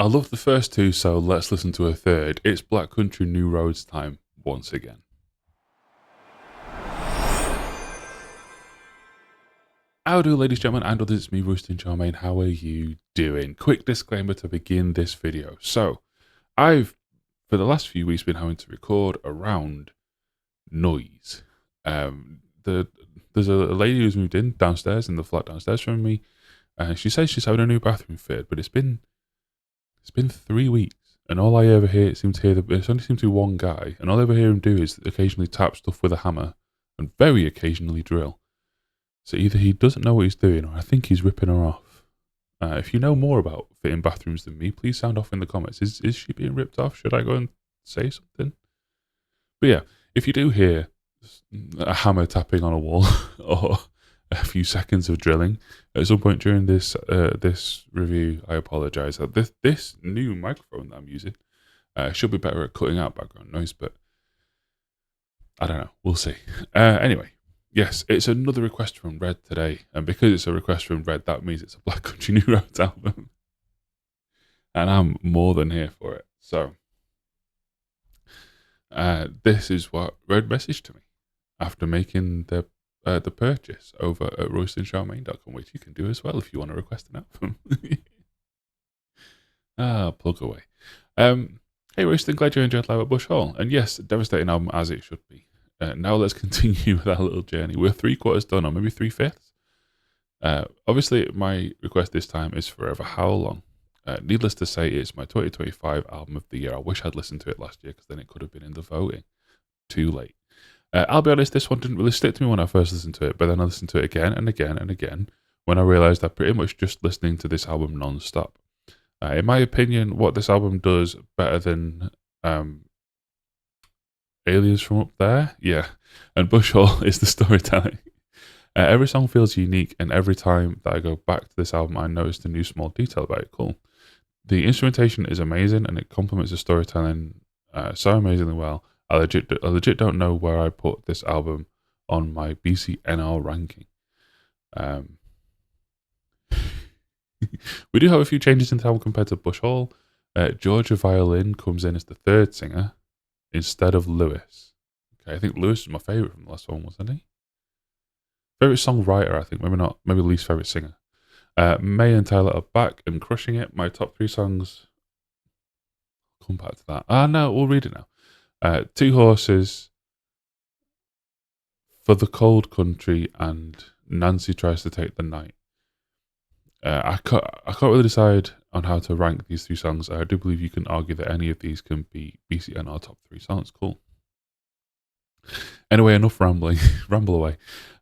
I love the first two, so let's listen to a third. It's Black Country New Roads time once again. Howdy, ladies and gentlemen, and others, it's me, Royston Charmaine. How are you doing? Quick disclaimer to begin this video. So, I've, for the last few weeks, been having to record around noise. There's a lady who's moved in downstairs, in the flat downstairs from me, and she says she's having a new bathroom fitted, but it's been 3 weeks, and all I ever hear, it's only seems to be one guy, and all I ever hear him do is occasionally tap stuff with a hammer, and very occasionally drill. So either he doesn't know what he's doing, or I think he's ripping her off. If you know more about fitting bathrooms than me, please sound off in the comments. Is she being ripped off? Should I go and say something? But yeah, if you do hear a hammer tapping on a wall, or a few seconds of drilling at some point during this review, I apologise. This new microphone that I'm using should be better at cutting out background noise, but I don't know. We'll see. Anyway. Yes, it's another request from Red today, and because it's a request from Red, that means it's a Black Country New Roads album, and I'm more than here for it. So, this is what Red messaged to me after making the purchase over at roystoncharmaine.com, which you can do as well if you want to request an album. Plug away. Hey Royston, glad you enjoyed Live at Bush Hall, and yes, devastating album as it should be. Now let's continue with our little journey. We're 3/4 done, or maybe 3/5. Obviously, my request this time is Forever How Long. Needless to say, it's my 2025 album of the year. I wish I'd listened to it last year, because then it could have been in the voting. Too late. I'll be honest, this one didn't really stick to me when I first listened to it, but then I listened to it again and again and again when I realised I'm pretty much just listening to this album non-stop. In my opinion, what this album does better than Aliens from Up There, yeah, and Bush Hall is the storytelling. Every song feels unique, and every time that I go back to this album, I noticed a new small detail about it. Cool. The instrumentation is amazing, and it complements the storytelling so amazingly well. I legit don't know where I put this album on my BCNR ranking. We do have a few changes in the album compared to Bush Hall. Georgia Violin comes in as the third singer instead of Lewis. Okay, I think Lewis is my favourite from the last one, wasn't he? Favourite songwriter, I think. Maybe not. Maybe least favourite singer. May and Tyler are back and crushing it. My top 3 songs. Come back to that. No, we'll read it now. Two Horses, For the Cold Country, and Nancy Tries to Take the Night. I can't really decide on how to rank these 3 songs. I do believe you can argue that any of these can be BCNR top 3 songs. Cool. Anyway, enough rambling. Ramble away.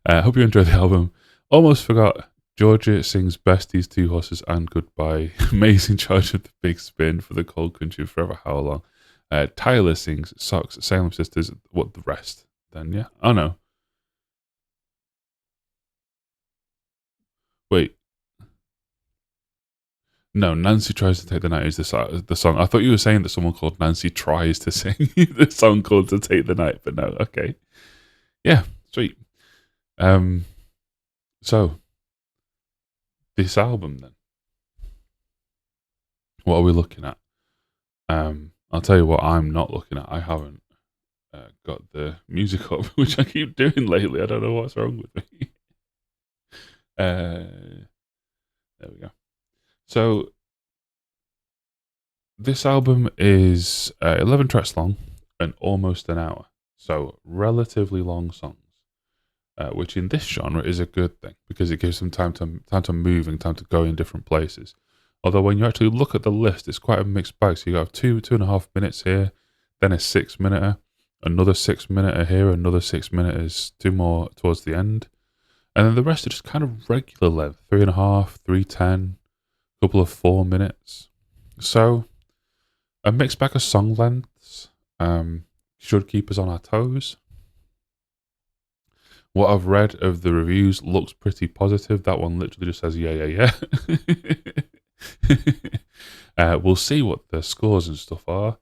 Hope you enjoyed the album. Almost forgot. Georgia sings Besties, Two Horses, and Goodbye. May's in charge of the big spin for the Cold Country, Forever How Long. Tyler sings Socks, Salem Sisters, What the Rest. Then, yeah. Oh, no. Wait. No, Nancy Tries to Take the Night is the song. I thought you were saying that someone called Nancy tries to sing the song called To Take the Night, but no, okay. Yeah, sweet. So, this album then. What are we looking at? I'll tell you what I'm not looking at. I haven't got the music up, which I keep doing lately. I don't know what's wrong with me. There we go. So, this album is 11 tracks long and almost an hour. So, relatively long songs, which in this genre is a good thing because it gives them time to move and time to go in different places. Although when you actually look at the list, it's quite a mixed bag. So you have 2.5 minutes here, then a 6-minute, another 6-minute here, another 6-minute, 2 more towards the end. And then the rest are just kind of regular length, 3.5, 3:10, a couple of 4 minutes. So a mixed bag of song lengths should keep us on our toes. What I've read of the reviews looks pretty positive. That one literally just says yeah. We'll see what the scores and stuff are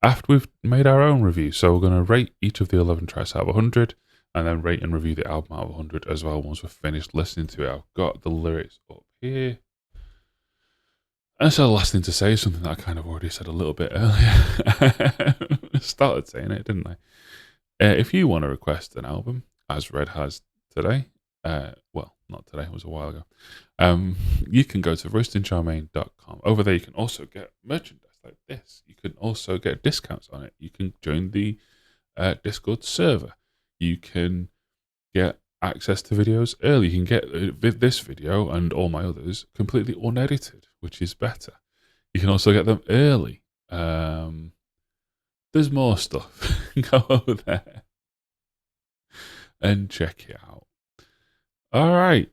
after we've made our own review. So we're going to rate each of the 11 tracks out of 100 and then rate and review the album out of 100 as well once we've finished listening to it. I've got the lyrics up here. And so the last thing to say is something that I kind of already said a little bit earlier. Started saying it, didn't I? If you want to request an album, as Red has today, well, not today, it was a while ago, you can go to roastingcharmaine.com. Over there, you can also get merchandise like this. You can also get discounts on it. You can join the Discord server. You can get access to videos early. You can get this video and all my others completely unedited, which is better. You can also get them early. There's more stuff. Go over there and check it out. All right,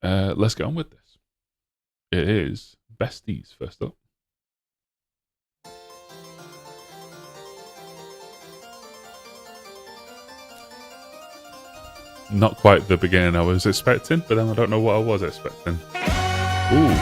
let's get on with this. It is Besties first up. Not quite the beginning I was expecting, but then I don't know what I was expecting. Ooh.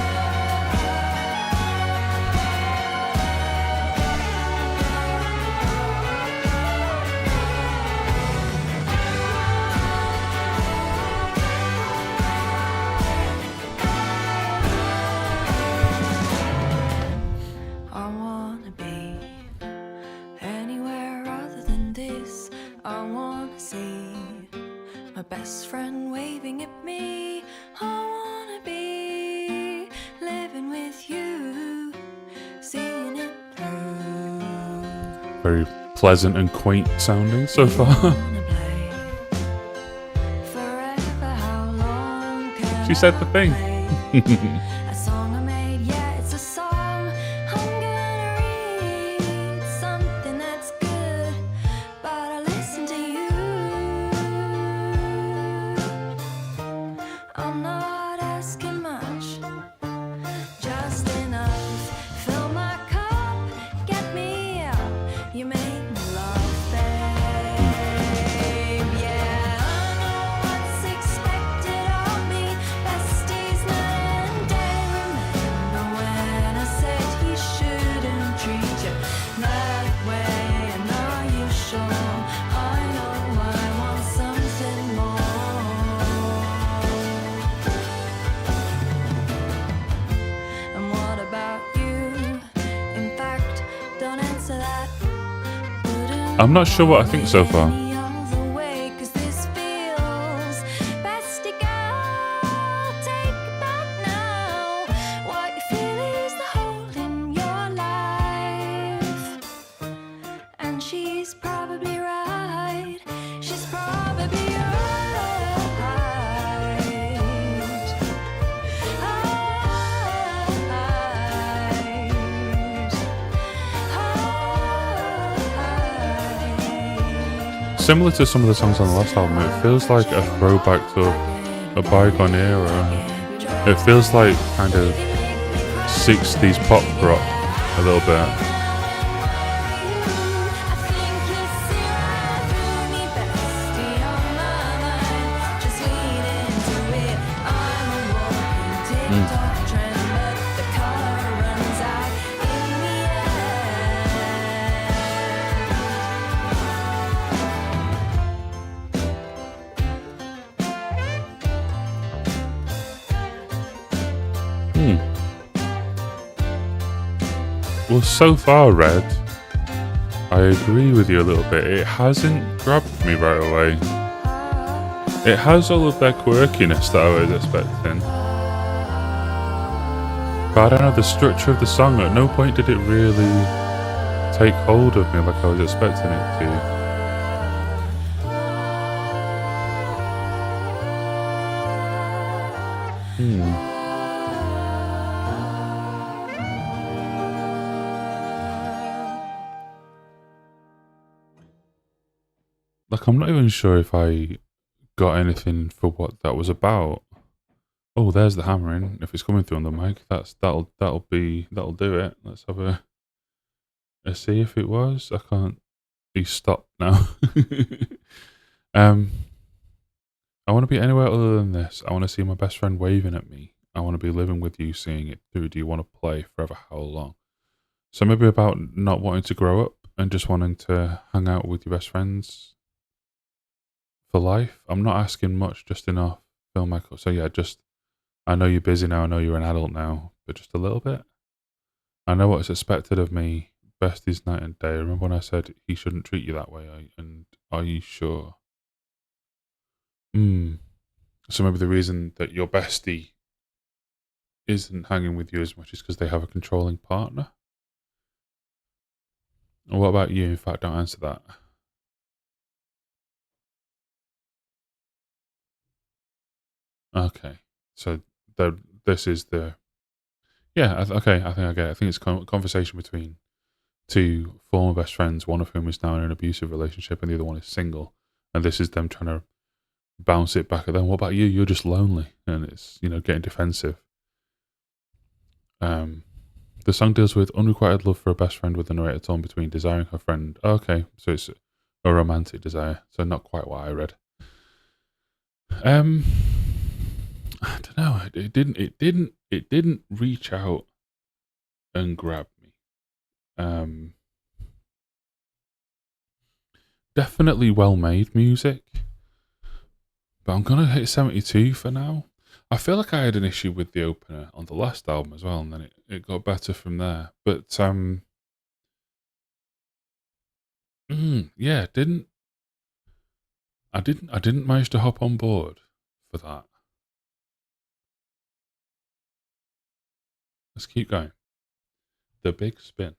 My best friend waving at me. I wanna be living with you, seeing it through. Very pleasant and quaint sounding so far. She said the thing. A song I made, yeah, it's a song. I'm gonna read something that's good, but I listen to you. I'm not asking much, just enough. Fill my cup, get me up. You make me laugh, babe. Yeah, I know what's expected of me. Besties night and day. Remember when I said he shouldn't treat you that way? And are you sure? I know I want something more. And what about you? In fact, don't answer that. I'm not sure what I think so far. Any other way, 'cause this feels bestie girl, take it back now. What you feel is the hole in your life, and she's probably right. She's probably right. Similar to some of the songs on the last album, it feels like a throwback to a bygone era. It feels like kind of 60s pop rock a little bit. Well, so far, Red, I agree with you a little bit. It hasn't grabbed me right away. It has all of their quirkiness that I was expecting. But I don't know, the structure of the song, at no point did it really take hold of me like I was expecting it to. Like, I'm not even sure if I got anything for what that was about. Oh, there's the hammering. If it's coming through on the mic, that'll do it. Let's have a see if it was. I can't. He's stopped now. I want to be anywhere other than this. I want to see my best friend waving at me. I want to be living with you, seeing it through. Do you want to play forever? How long? So maybe about not wanting to grow up and just wanting to hang out with your best friends for life. I'm not asking much, just enough. Phil Michael. So yeah, just, I know you're busy now. I know you're an adult now, but just a little bit. I know what's expected of me. Besties night and day. Remember when I said he shouldn't treat you that way? And are you sure? So maybe the reason that your bestie isn't hanging with you as much is because they have a controlling partner? Or what about you? In fact, don't answer that. Okay. So this is the... Yeah, okay, I think I get it. I think it's a conversation between two former best friends, one of whom is now in an abusive relationship and the other one is single. And this is them trying to bounce it back at them. What about you? You're just lonely. And it's, getting defensive. The song deals with unrequited love for a best friend with the narrator torn between desiring her friend. Okay, so it's a romantic desire. So not quite what I read. I don't know. It didn't reach out and grab me. Definitely well-made music, but I'm gonna hit 72 for now. I feel like I had an issue with the opener on the last album as well, and then it got better from there. But yeah, I didn't manage to hop on board for that. Let's keep going. The Big Spin.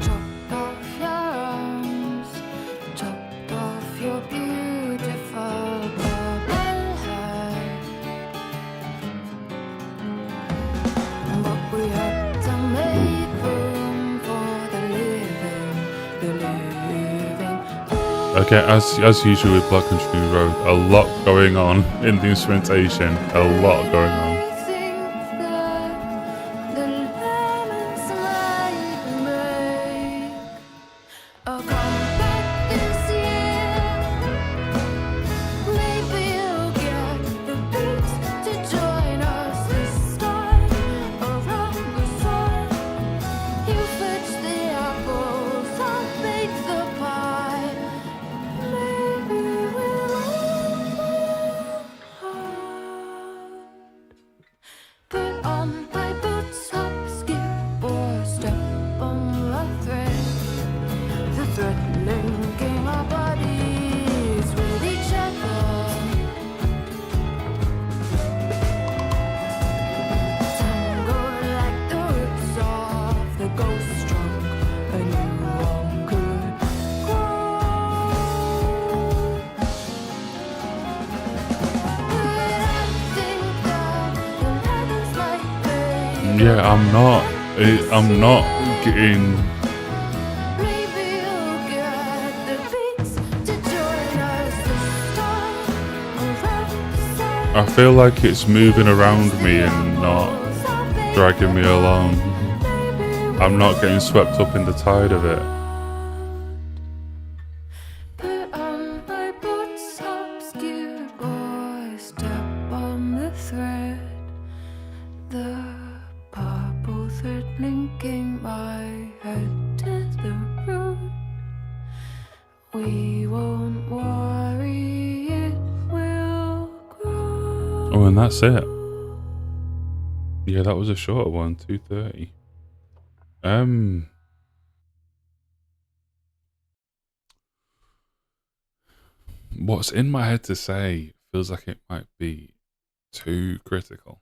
Chopped off your arms, chopped off your beautiful purple hair. But we had to make room for the living. Okay, as usual with Black Country Road, a lot going on in the instrumentation. A lot going on. I think that the lemons might make a comeback this year. Maybe you'll get the beats to join us this time around the sun. You fetch the apples, I'll bake the pie. Maybe we'll put on my boots, hop, skip, or step on the thread. The thread linking our bodies with each other. Tangled like the roots of the ghost trunk, a new one could grow. But I think that the lemons might be. Yeah, I'm not getting... Maybe you'll get the beats to join us this time around the sun. I feel like it's moving around me and not dragging me along. I'm not getting swept up in the tide of it. Put on my boots, obscure boy, step on the thread. The purple thread linking my head to the root. We won't worry, it will grow. Oh, and that's it. Yeah, that was a shorter one, 2:30. What's in my head to say feels like it might be too critical.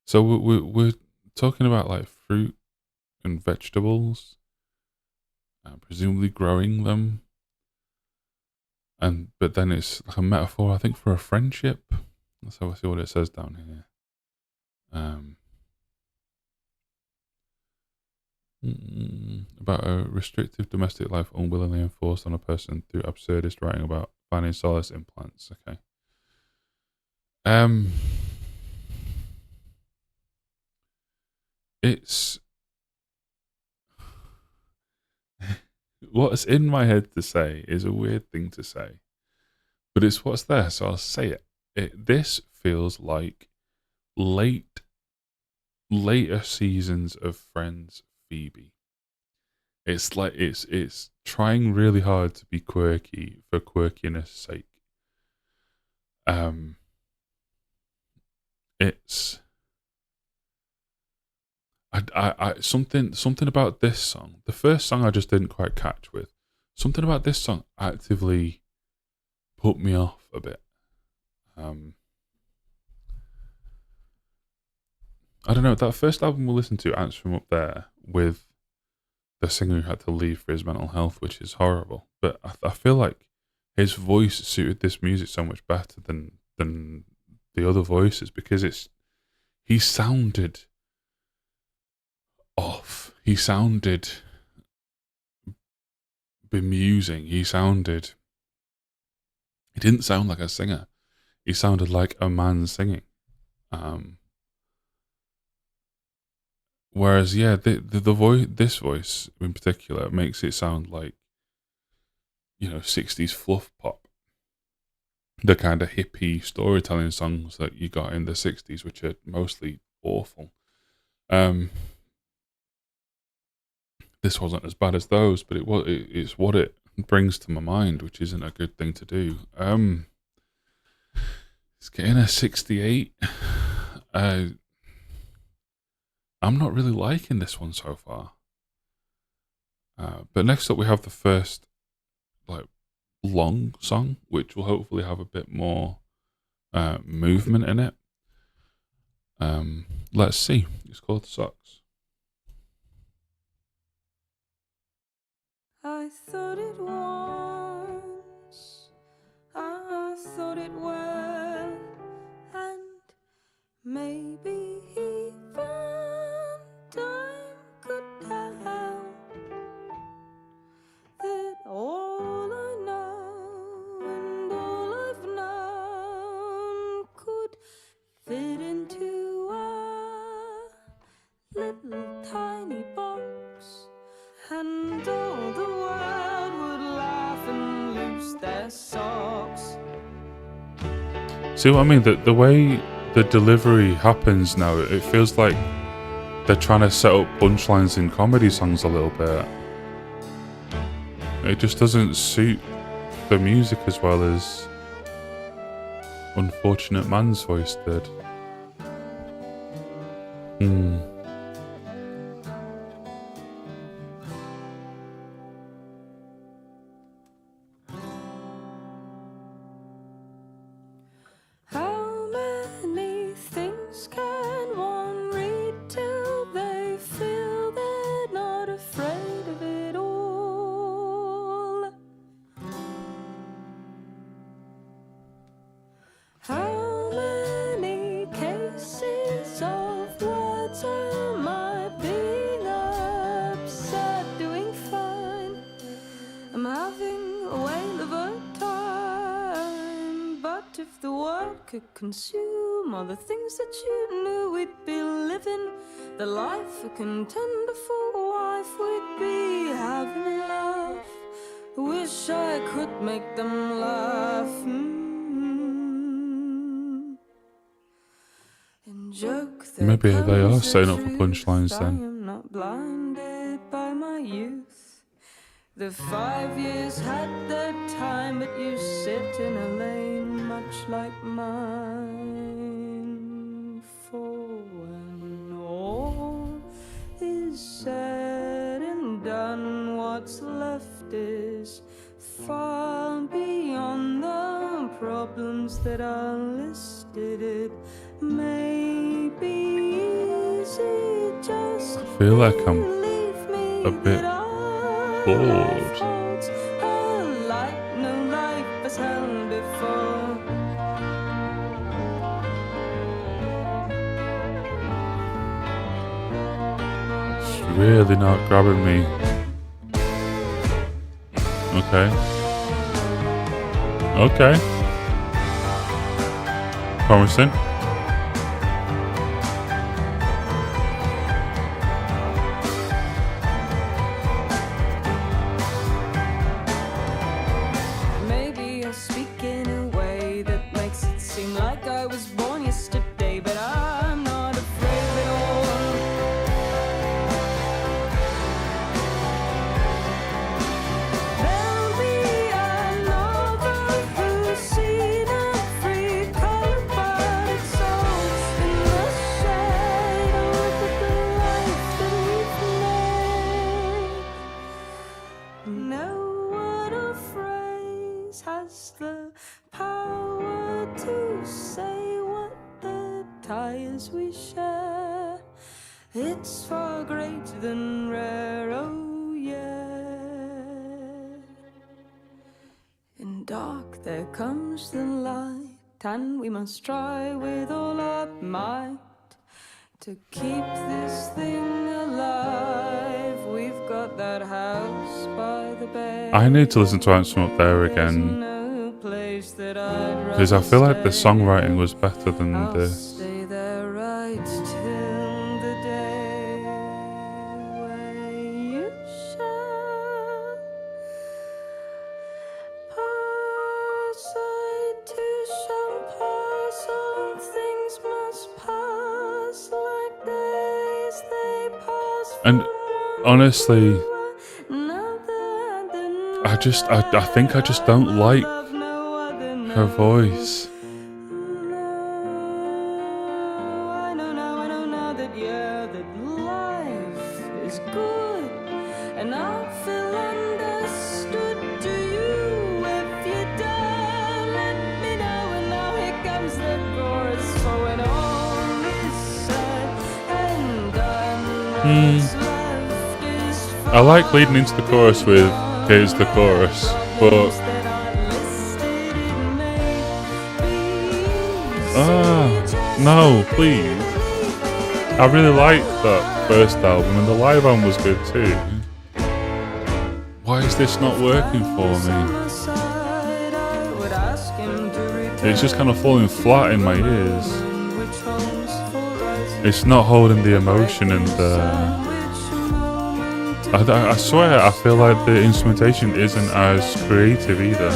So we're talking about like fruit and vegetables, presumably growing them, but then it's like a metaphor, I think, for a friendship. Let's have a see what it says down here. About a restrictive domestic life unwillingly enforced on a person through absurdist writing about finding solace in plants. Okay. It's what's in my head to say is a weird thing to say, but it's what's there, so I'll say it. This feels like late later seasons of Friends Phoebe. It's like it's trying really hard to be quirky for quirkiness sake. It's I something about this song. The first song I just didn't quite catch with. Something about this song actively put me off a bit. I don't know, that first album we listened to, Ants From Up There, with the singer who had to leave for his mental health, which is horrible. But I feel like his voice suited this music so much better than the other voices, because he sounded off. He sounded bemusing. He didn't sound like a singer. He sounded like a man singing. Whereas, yeah, the voice, this voice in particular, makes it sound like, 60s fluff pop. The kind of hippie storytelling songs that you got in the 60s, which are mostly awful. This wasn't as bad as those, but it's what it brings to my mind, which isn't a good thing to do. It's getting a 68. I'm not really liking this one so far. But next up we have the first long song, which will hopefully have a bit more movement in it. Let's see. It's called Socks. I thought it once, I thought it well, and maybe even time could tell that all I know and all I've known could fit into a little tiny box, and all the world would laugh and loose their socks. See what I mean? The way the delivery happens now, it feels like they're trying to set up punchlines in comedy songs a little bit. It just doesn't suit the music as well as Unfortunate Man's voice did. How many things can one read till they feel they're not afraid of it all? How many cases of words am I being upset, doing fine? I'm having a whale of a time. But if the world could consume all the things that you knew, we'd be living the life a contender for wife. We'd be having a laugh. Wish I could make them laugh. And joke that Maybe they are comes the setting up for truth. punchlines I then. am not blinded by my youth. The 5 years had their time, but you sit in a lane much like mine. For when all is said and done, what's left is far beyond the problems that are listed. It may be easy, just I feel like I'm believe me a bit that bored. a light no life has held before. It's really not grabbing me. Okay. Promising. Maybe I speak in a way that makes it seem like I was born yesterday, but I'm not afraid of it all. as we share. It's far greater than rare, oh yeah. In dark there comes the light, and we must try with all our might to keep this thing alive. We've got that house by the bay. I need to listen to Handsome Up There again, because I feel like the songwriting was better than this. Stay there right till the day when you shall pass. I too shall pass. All things must pass like days they pass. And honestly, I think I just don't like her voice. I know now that yeah, that life is good, and I feel understood. Do you? If you don't, let me know. And now here comes the chorus. So when all is said and done, what's left is I like leading into the chorus with "Here's the chorus," but no, please. I really liked that first album, and the live album was good too. Why is this not working for me? It's just kind of falling flat in my ears. It's not holding the emotion and I swear, I feel like the instrumentation isn't as creative either.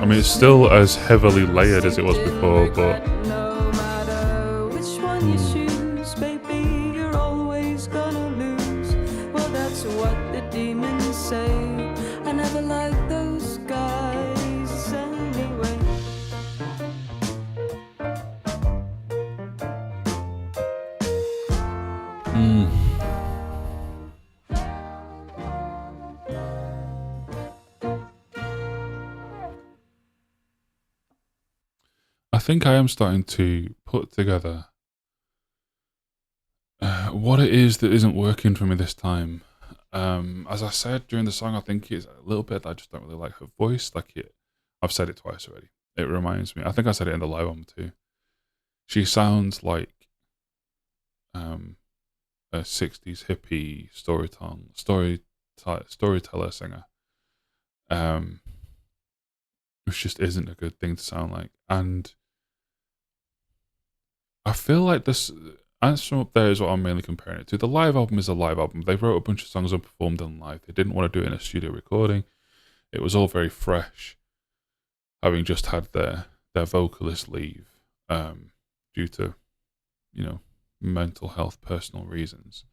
I mean, it's still as heavily layered as it was before, but no matter which one you choose, baby, you're always gonna lose. Well, that's what the demons say. I never liked those guys anyway. I think I am starting to put together what it is that isn't working for me this time. As I said during the song, I think it's a little bit that I just don't really like her voice. I've said it twice already. It reminds me. I think I said it in the live album too. She sounds like a '60s hippie storyteller singer. Which just isn't a good thing to sound like, and I feel like this Answer Up There is what I'm mainly comparing it to. The live album is a live album. They wrote a bunch of songs and performed them live. They didn't want to do it in a studio recording. It was all very fresh, having just had their vocalist leave due to, mental health, personal reasons.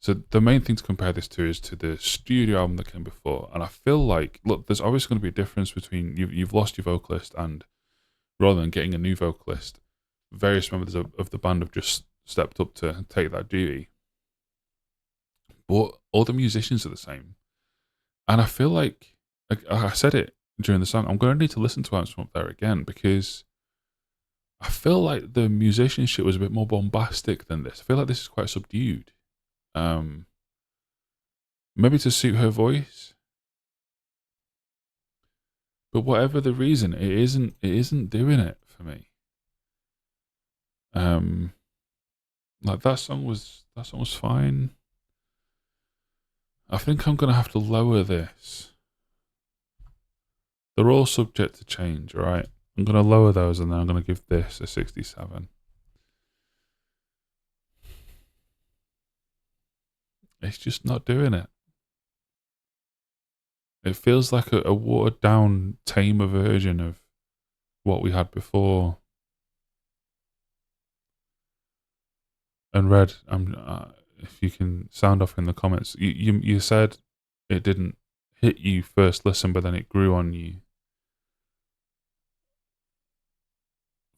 So the main thing to compare this to is to the studio album that came before. And I feel like, look, there's always going to be a difference between you've lost your vocalist, and rather than getting a new vocalist, various members of the band have just stepped up to take that duty. But all the musicians are the same. And I feel like I said it during the song, I'm going to need to listen to Answer Up There again, because I feel like the musicianship was a bit more bombastic than this. I feel like this is quite subdued. Maybe to suit her voice. But whatever the reason, it isn't doing it for me. Like that song was fine. I think I'm gonna have to lower this. They're all subject to change, right? I'm gonna lower those, and then I'm gonna give this a 67. It's just not doing it. It feels like a watered down, tamer version of what we had before. And Red, if you can sound off in the comments, you said it didn't hit you first listen, but then it grew on you.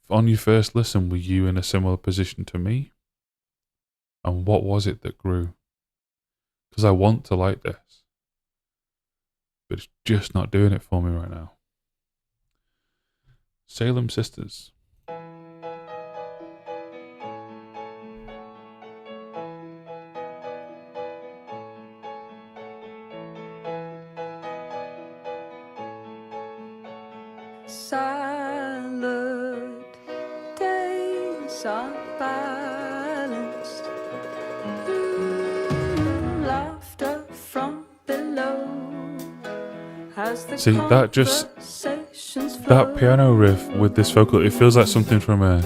On your first listen, were you in a similar position to me? And what was it that grew? Because I want to like this, but it's just not doing it for me right now. Salem Sisters. salad. Days unbalanced. Laughter from below. As the See, that conversations that flow. piano riff with this vocal, it feels like something from an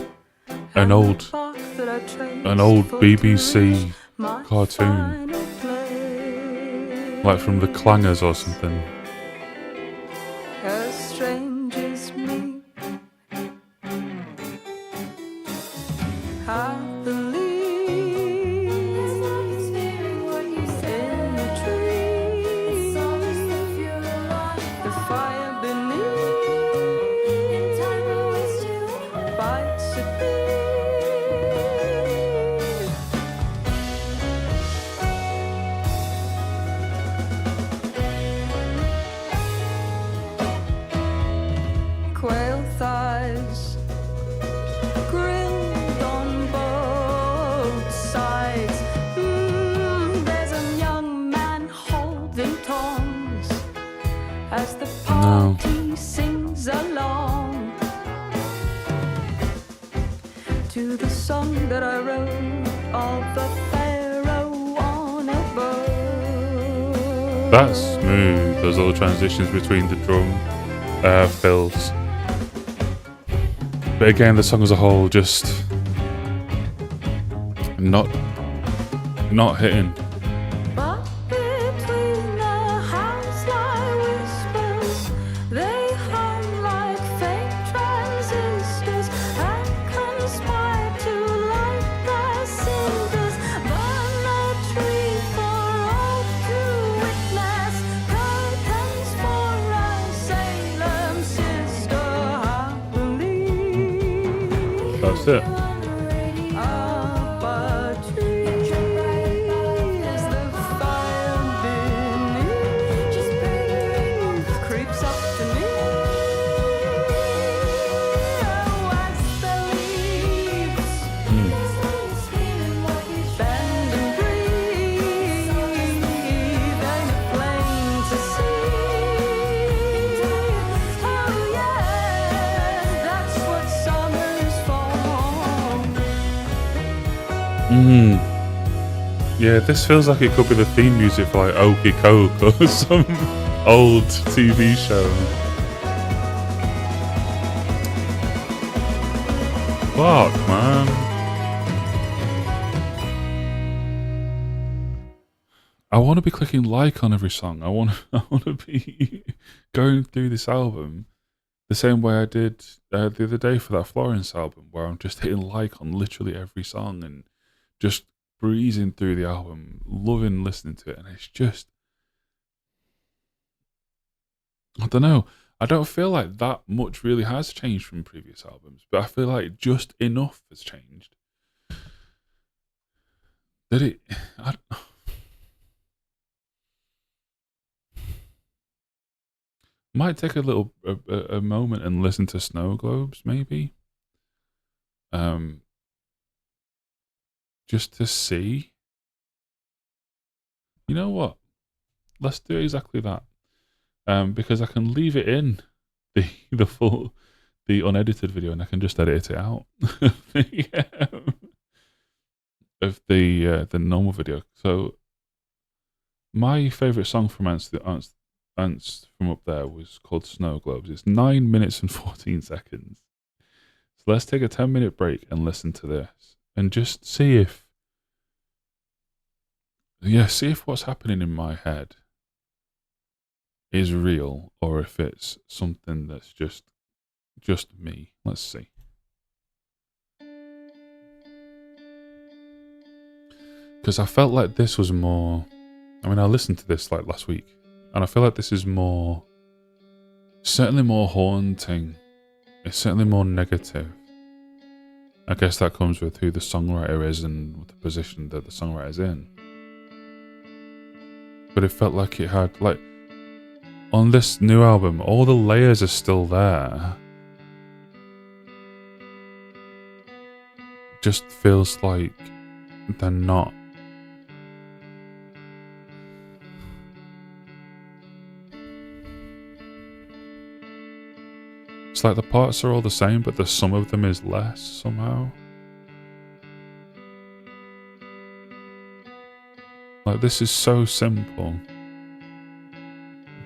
And the old park that I traced for BBC my cartoon, final place. like from the Clangers or something. As strangers meet, I believe in the tree, the fire beneath bites at me. Quail thighs grilled on both sides. There's a young man holding tongs as the party sings along to the song that I wrote of the pharaoh on a boat. That's smooth. Those little transitions between the drum fills. But again, the song as a whole just not hitting. But between the house lie whispers, they hum like fake transistors and conspire to light their cinders. Burn a tree for all to witness, curtains for a Salem sister. I believe That's it. up a tree as the fire beneath creeps up to me. Oh, as the leaves bend and breathe, ain't it plain to see? Oh yeah, that's what summer's for. Yeah, this feels like it could be the theme music for like Okie Coke or some old TV show. Fuck, man. I want to be clicking like on every song. I want to be going through this album the same way I did the other day for that Florence album, where I'm just hitting like on literally every song and just breezing through the album, loving listening to it. And it's just, I don't know. I don't feel like that much really has changed from previous albums, but I feel like just enough has changed. That it, might take a little a moment and listen to Snow Globes, maybe. Just to see. You know what? Let's do exactly that. Because I can leave it in the full, the unedited video, and I can just edit it out of the normal video. So my favorite song from Ants from up there was called Snow Globes. It's 9 minutes and 14 seconds. So let's take a 10-minute break and listen to this and just see if what's happening in my head is real or if it's something that's just me. Let's see. Because I felt like this was more, I mean, I listened to this like last week, and I feel like this is more, certainly more haunting. It's certainly more negative. I guess that comes with who the songwriter is and the position that the songwriter's in. But it felt like it had, like, on this new album, all the layers are still there. Just feels like they're not. It's like the parts are all the same, but the sum of them is less somehow. Like, this is so simple,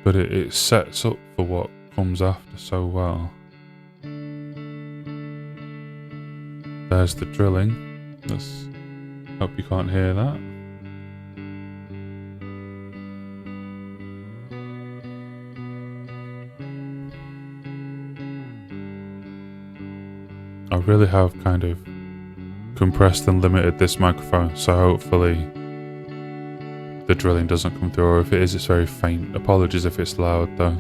but it sets up for what comes after so well. There's the drilling. Let's hope you can't hear that. I really have kind of compressed and limited this microphone, so hopefully the drilling doesn't come through, or if it is, it's very faint. Apologies if it's loud though.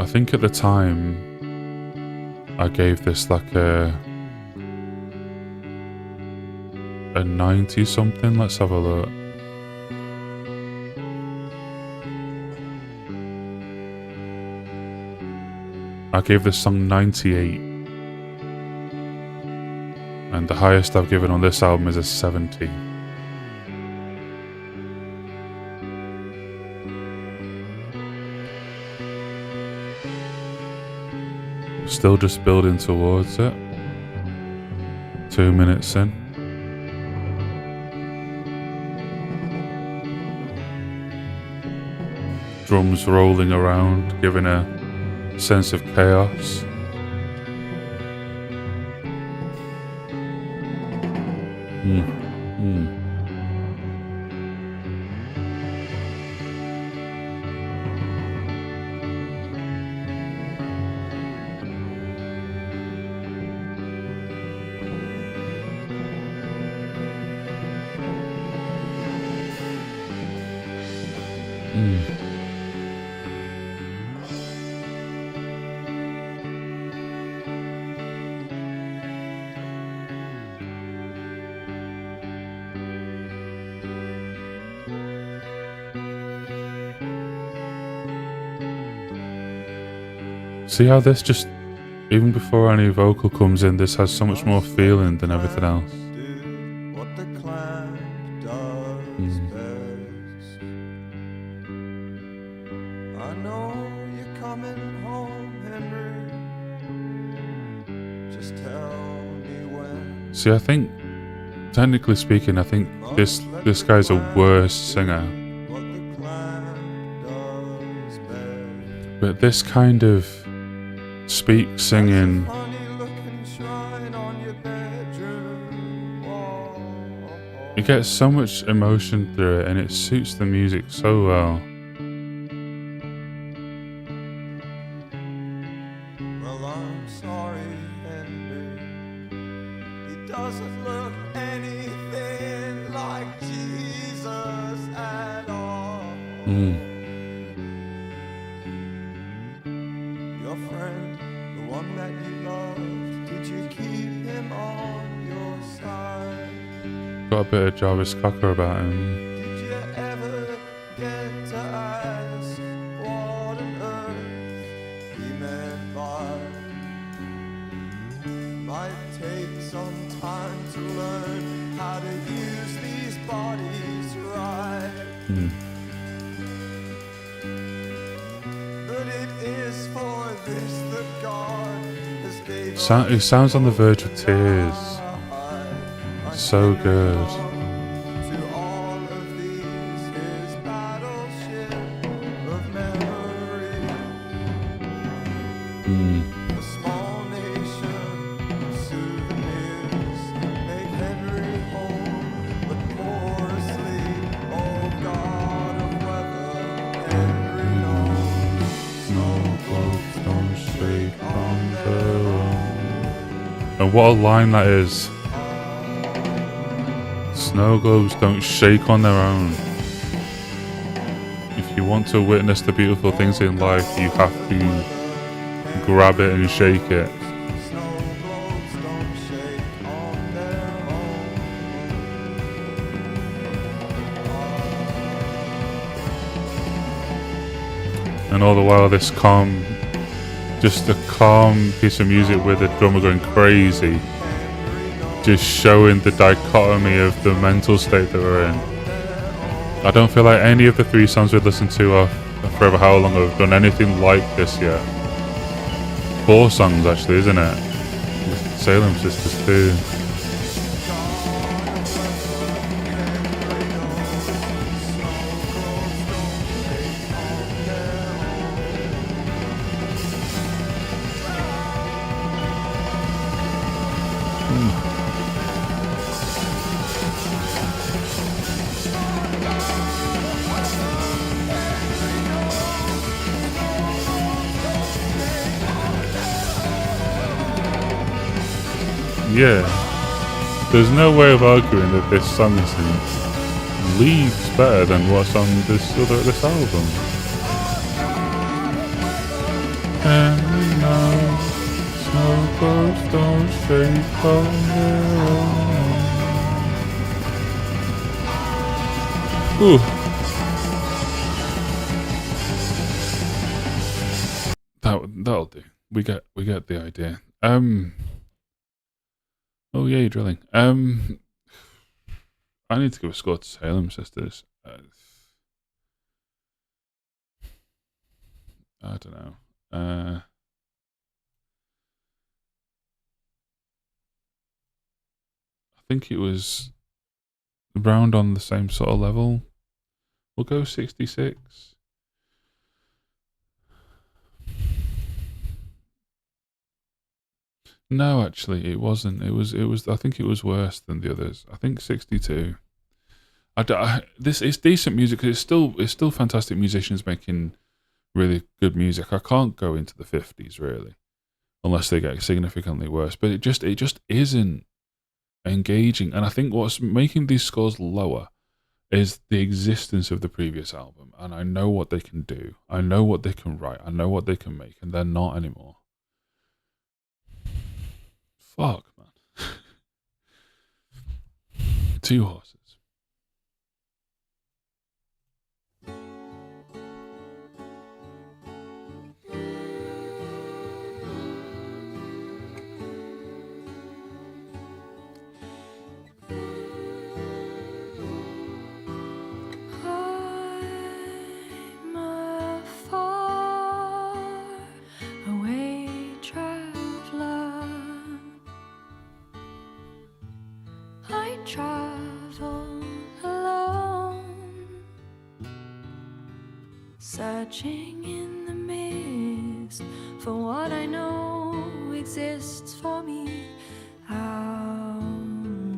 I think at the time I gave this like a 90 something. Let's have a look. I gave this song 98, and the highest I've given on this album is a 70. Still just building towards it. 2 minutes in. Drums rolling around, giving a sense of chaos. See how this just, even before any vocal comes in, this has so much more feeling than everything else. I know you're coming home, Henry. Just tell me when. See, I think, technically speaking, I think this guy's a worse singer. But this kind of speak singing, it gets so much emotion through it, and it suits the music so well. Well, I'm sorry, Henry. He doesn't look anything like Jesus at all. Your friend, the one that you loved, did you keep him on your side? Got a bit of Jarvis Cocker about him. Did you ever get to ask what on earth he meant by? Might take some time to learn how to use these bodies right. But it is for this that God has gave us. It sounds on the verge of tears. So good. To all of these, his battleship of memory. A small nation, souvenirs make Henry whole, but poor asleep. Oh God of weather, Henry knows. Snow globes don't shake on their own. And what a line that is. Snow globes don't shake on their own. If you want to witness the beautiful things in life, you have to grab it and shake it. Snow globes don't shake on their own. And all the while this calm, just a calm piece of music with the drummer going crazy. just showing the dichotomy of the mental state that we're in. I don't feel like any of the 3 songs we've listened to are Forever How Long have done anything like this yet. 4 songs actually, isn't it? Salem Sisters too. Yeah, there's no way of arguing that this song is leagues better than what's on this album. And we know snow globes don't shake on their own. Ooh. That'll do. We get the idea. Oh yeah, you're drilling. I need to give a score to Salem Sisters. I don't know. I think it was around on the same sort of level. We'll go 66. No, actually, it wasn't. It was. I think it was worse than the others. I think 62. This is decent music. It's still fantastic musicians making really good music. I can't go into the 50s really, unless they get significantly worse. But it just isn't engaging. And I think what's making these scores lower is the existence of the previous album. And I know what they can do. I know what they can write. I know what they can make, and they're not anymore. Fuck, man. 2 horses. I'm a far away traveler. I travel alone, searching in the mist for what I know exists for me out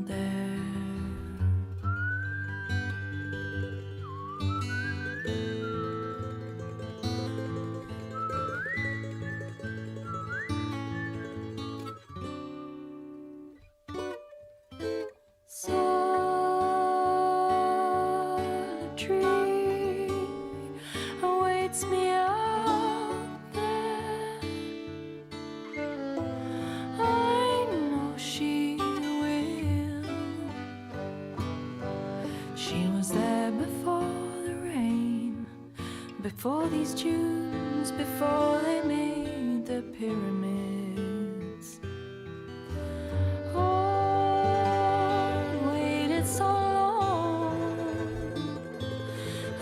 there. Solitary awaits me out there. I know she will. She was there before the rain, before these dunes, before they made the pyramids. Oh, waited so long.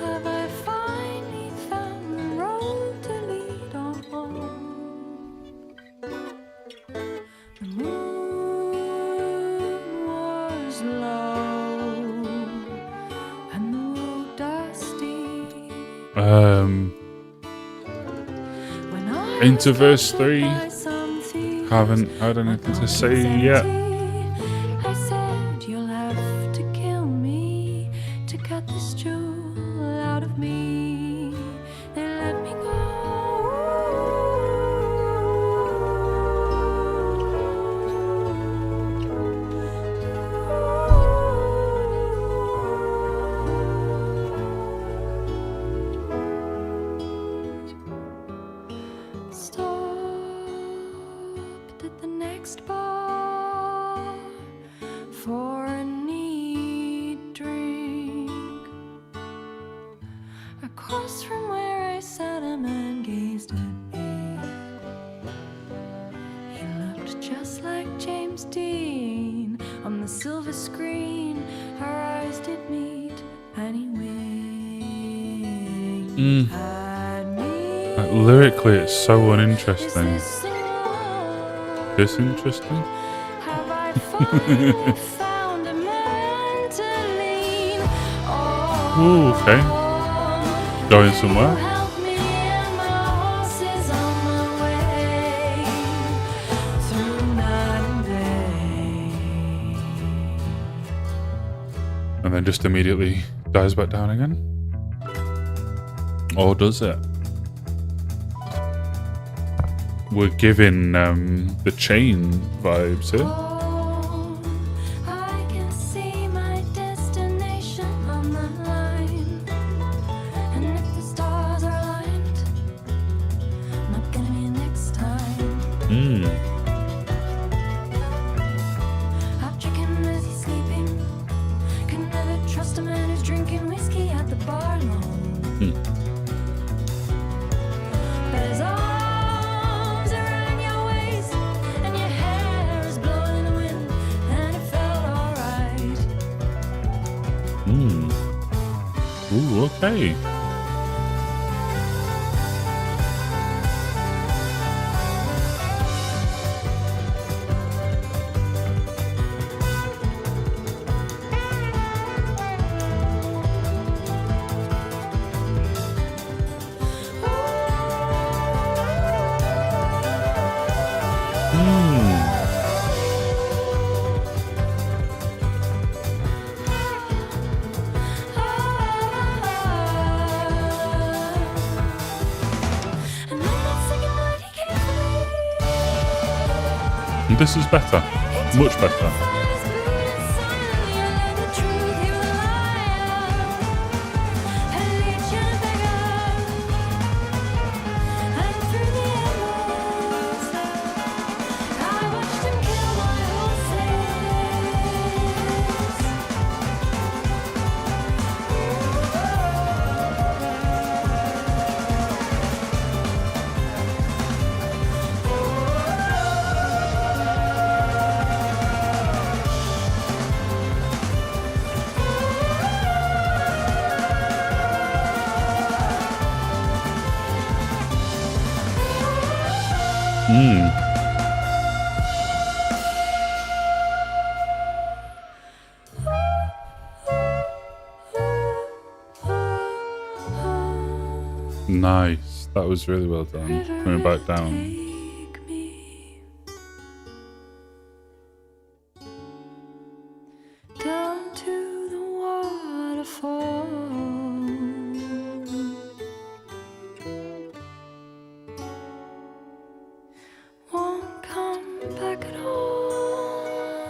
Have I finally found the road to lead on home? The moon was low and the road dusty. When I Into was verse captured 3. by some thieves, Haven't had anything to say yet. I said, you'll have to kill me to cut this jewel out of me. They let me go. Stopped at the next bar for a neat drink. Across from where I sat, a man gazed at me. He looked just like James Dean On the silver screen, our eyes did meet, and he winked at me. Like, lyrically, it's so Is uninteresting. this so? Disinteresting? Have I finally found a man to lean on? Ooh, okay. Going somewhere? Help me and my horse is on my way through night and day. And then just immediately dies back down again? Or does it? We're giving the chain vibes here. Oh, I can see my destination on the line. And if the stars are aligned, not gonna be next time. I'll trick him as he's sleeping. Can never trust a man who's drinking whiskey at the bar alone. But his arms around your waist and your hair is blowing in the wind, and it felt alright. Ooh, okay. And I'm not singing what he can't And this is better. Much better. Nice. That was really well done. Coming back down. Take me down to the waterfall. Won't come back at all.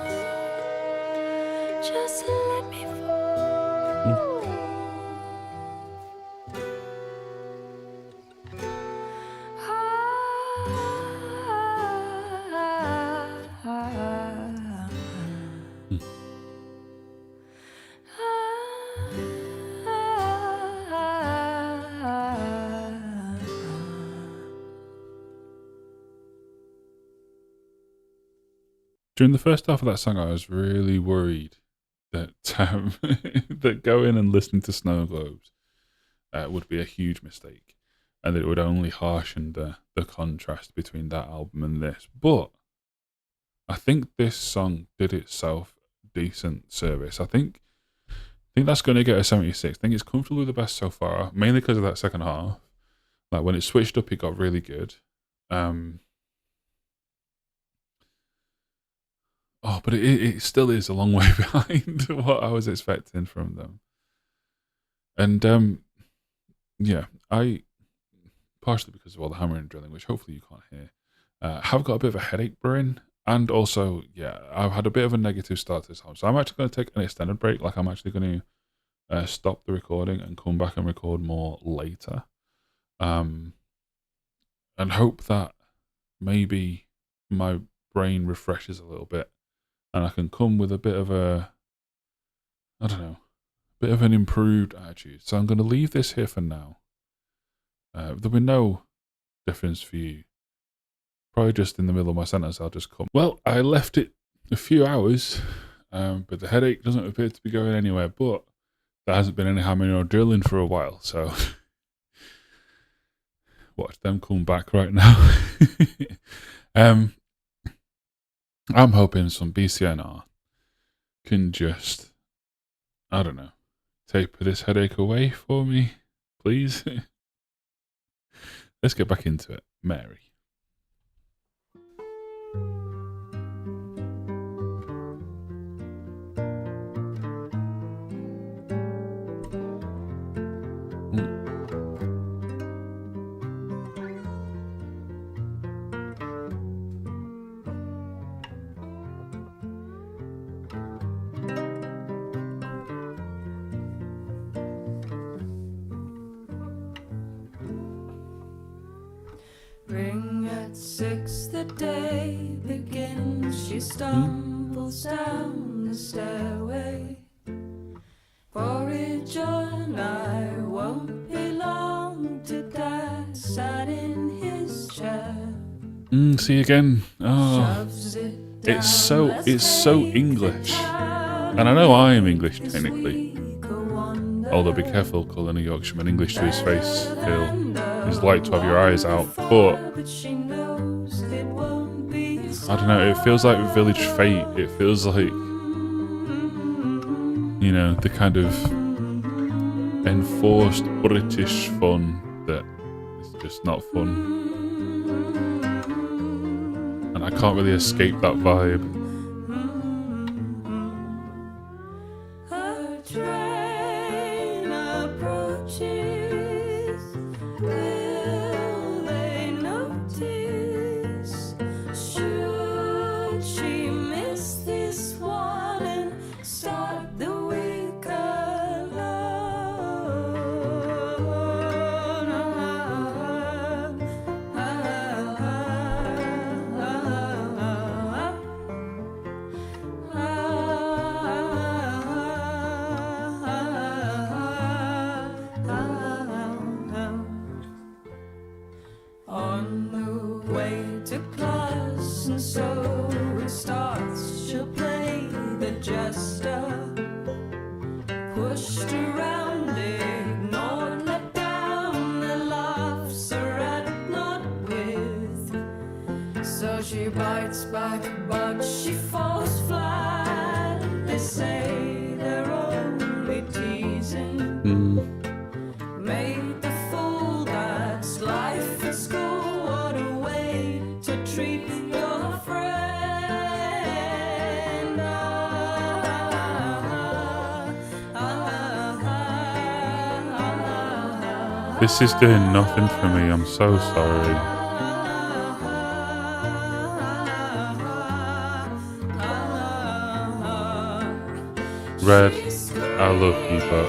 Just let me fall. During the first half of that song, I was really worried that that going and listening to Snow Globes would be a huge mistake, and that it would only harshen the contrast between that album and this. But I think this song did itself decent service. I think that's going to get a 76. I think it's comfortably the best so far, mainly because of that second half. Like when it switched up, it got really good. But it still is a long way behind what I was expecting from them. And yeah, I, partially because of all the hammering and drilling, which hopefully you can't hear, have got a bit of a headache brewing. And also, yeah, I've had a bit of a negative start to this album. So I'm actually going to take an extended break. Like I'm actually going to stop the recording and come back and record more later. And hope that maybe my brain refreshes a little bit and I can come with a bit of a, I don't know, bit of an improved attitude. So I'm going to leave this here for now. There'll be no difference for you. Probably just in the middle of my sentence, I'll just come. Well, I left it a few hours but the headache doesn't appear to be going anywhere. But there hasn't been any hammering or drilling for a while, so watch them come back right now. I'm hoping some BCNR can just, I don't know, taper this headache away for me, please. Let's get back into it. Mary. Ring at 6, the day begins. She stumbles down the stairway. Porridge on, I won't be long to Dad sat in his chair. See again. Oh, Shoves it it's down, so English, and I know I am English technically. Although be careful calling a Yorkshireman English to his face. He's like to have your eyes out, but I don't know. It feels like Village Fate. It feels like, you know, the kind of enforced British fun that is just not fun, and I can't really escape that vibe. Pushed around, ignored, let down, the laughs are at not with. So she bites back, but she falls flat. They say they're only teasing. Made the fool, that's life at school. What a way to treat your friend. This is doing nothing for me. I'm so sorry. Red, I love you, but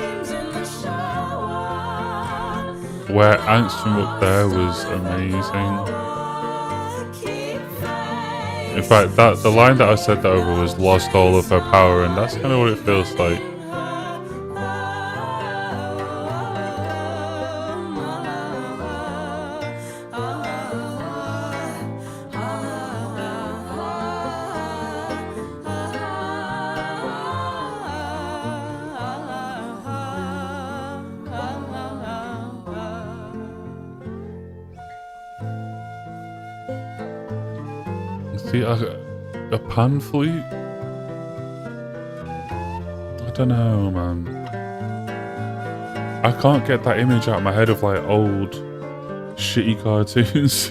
where Ants from Up There was amazing. In fact, the line that I said that over was lost all of her power, and that's kind of what it feels like. See, a pan flute? I don't know, man. I can't get that image out of my head of like old shitty cartoons.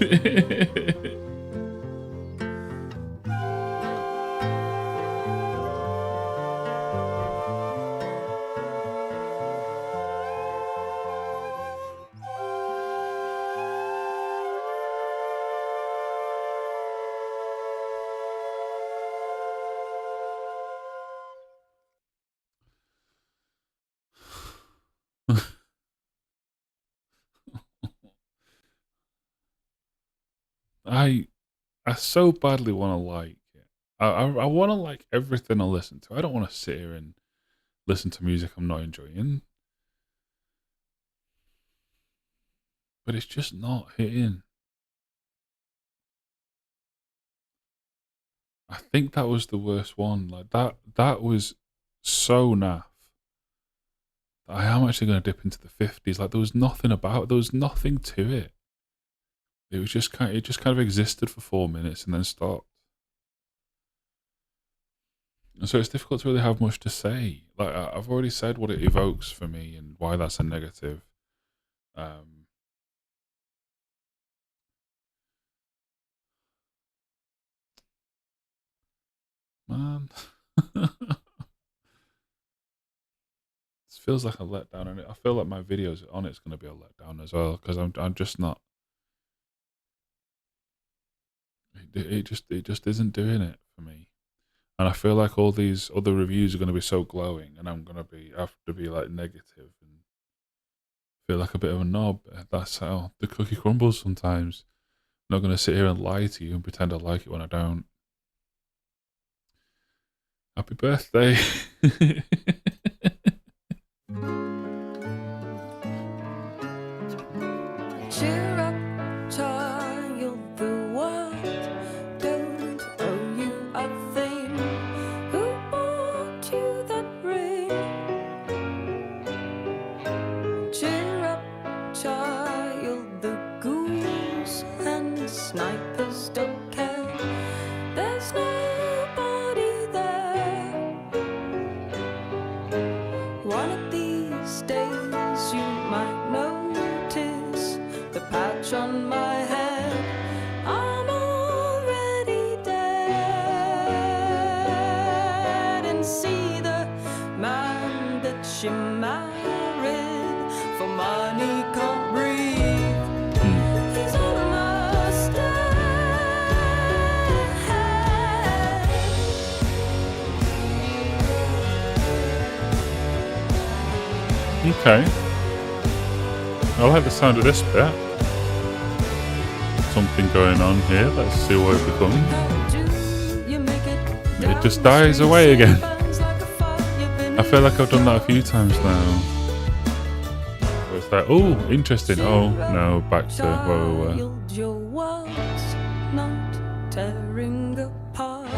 I so badly want to like it. I want to like everything I listen to. I don't want to sit here and listen to music I'm not enjoying. But it's just not hitting. think that was the worst one. Like that was so naff. I am actually going to dip into the 50s. Like there was nothing to it. It just kind of existed for 4 minutes and then stopped. And so it's difficult to really have much to say. Like I've already said what it evokes for me and why that's a negative. Man, this feels like a letdown, and I feel like my videos on it's going to be a letdown as well because I'm just not. It just isn't doing it for me. And I feel like all these other reviews are going to be so glowing, and I'm going to have to be like negative and feel like a bit of a knob. That's how the cookie crumbles sometimes. I'm not going to sit here and lie to you and pretend I like it when I don't. Happy birthday. Cheer up, child, the world don't owe you a thing. Who bought you that ring? Cheer up, child, the ghouls and snipers don't care. There's nobody there. One of these days you might notice the patch on my head. I'm already dead. And see the man that she married for money can't breathe. He's almost dead. Okay. I like the sound of this bit. Something going on here. Let's see what it becomes. It just dies away again. I feel like I've done that a few times now. So it's like, oh, interesting. Oh, no, back to where we were. Your world's not tearing apart,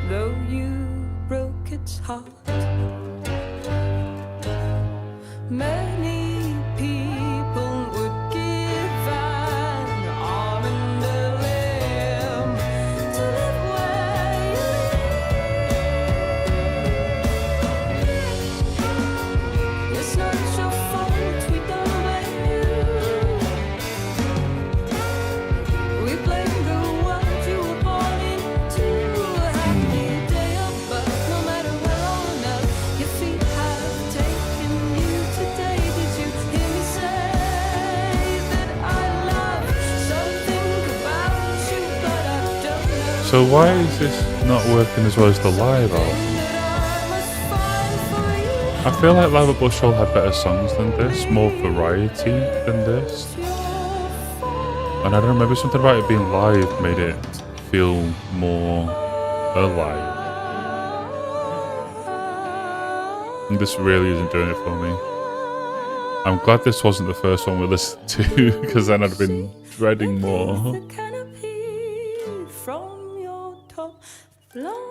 though you broke its heart. Many people would give an arm and a limb to live where you live. It's not your fault, we don't blame you. We blame the world you were born into. Happy day of birth, no matter where on earth your feet have taken you today. Did you hear me say that I love something about you, but I don't know So why is this not working as well as the live album? that I must find for you. I feel like Live at Bushhole had better songs than this, more variety than this. And I don't know, maybe something about it being live made it feel more alive. And this really isn't doing it for me. I'm glad this wasn't the first one we listened to, because then I'd have been dreading more. The canopy from your top floor.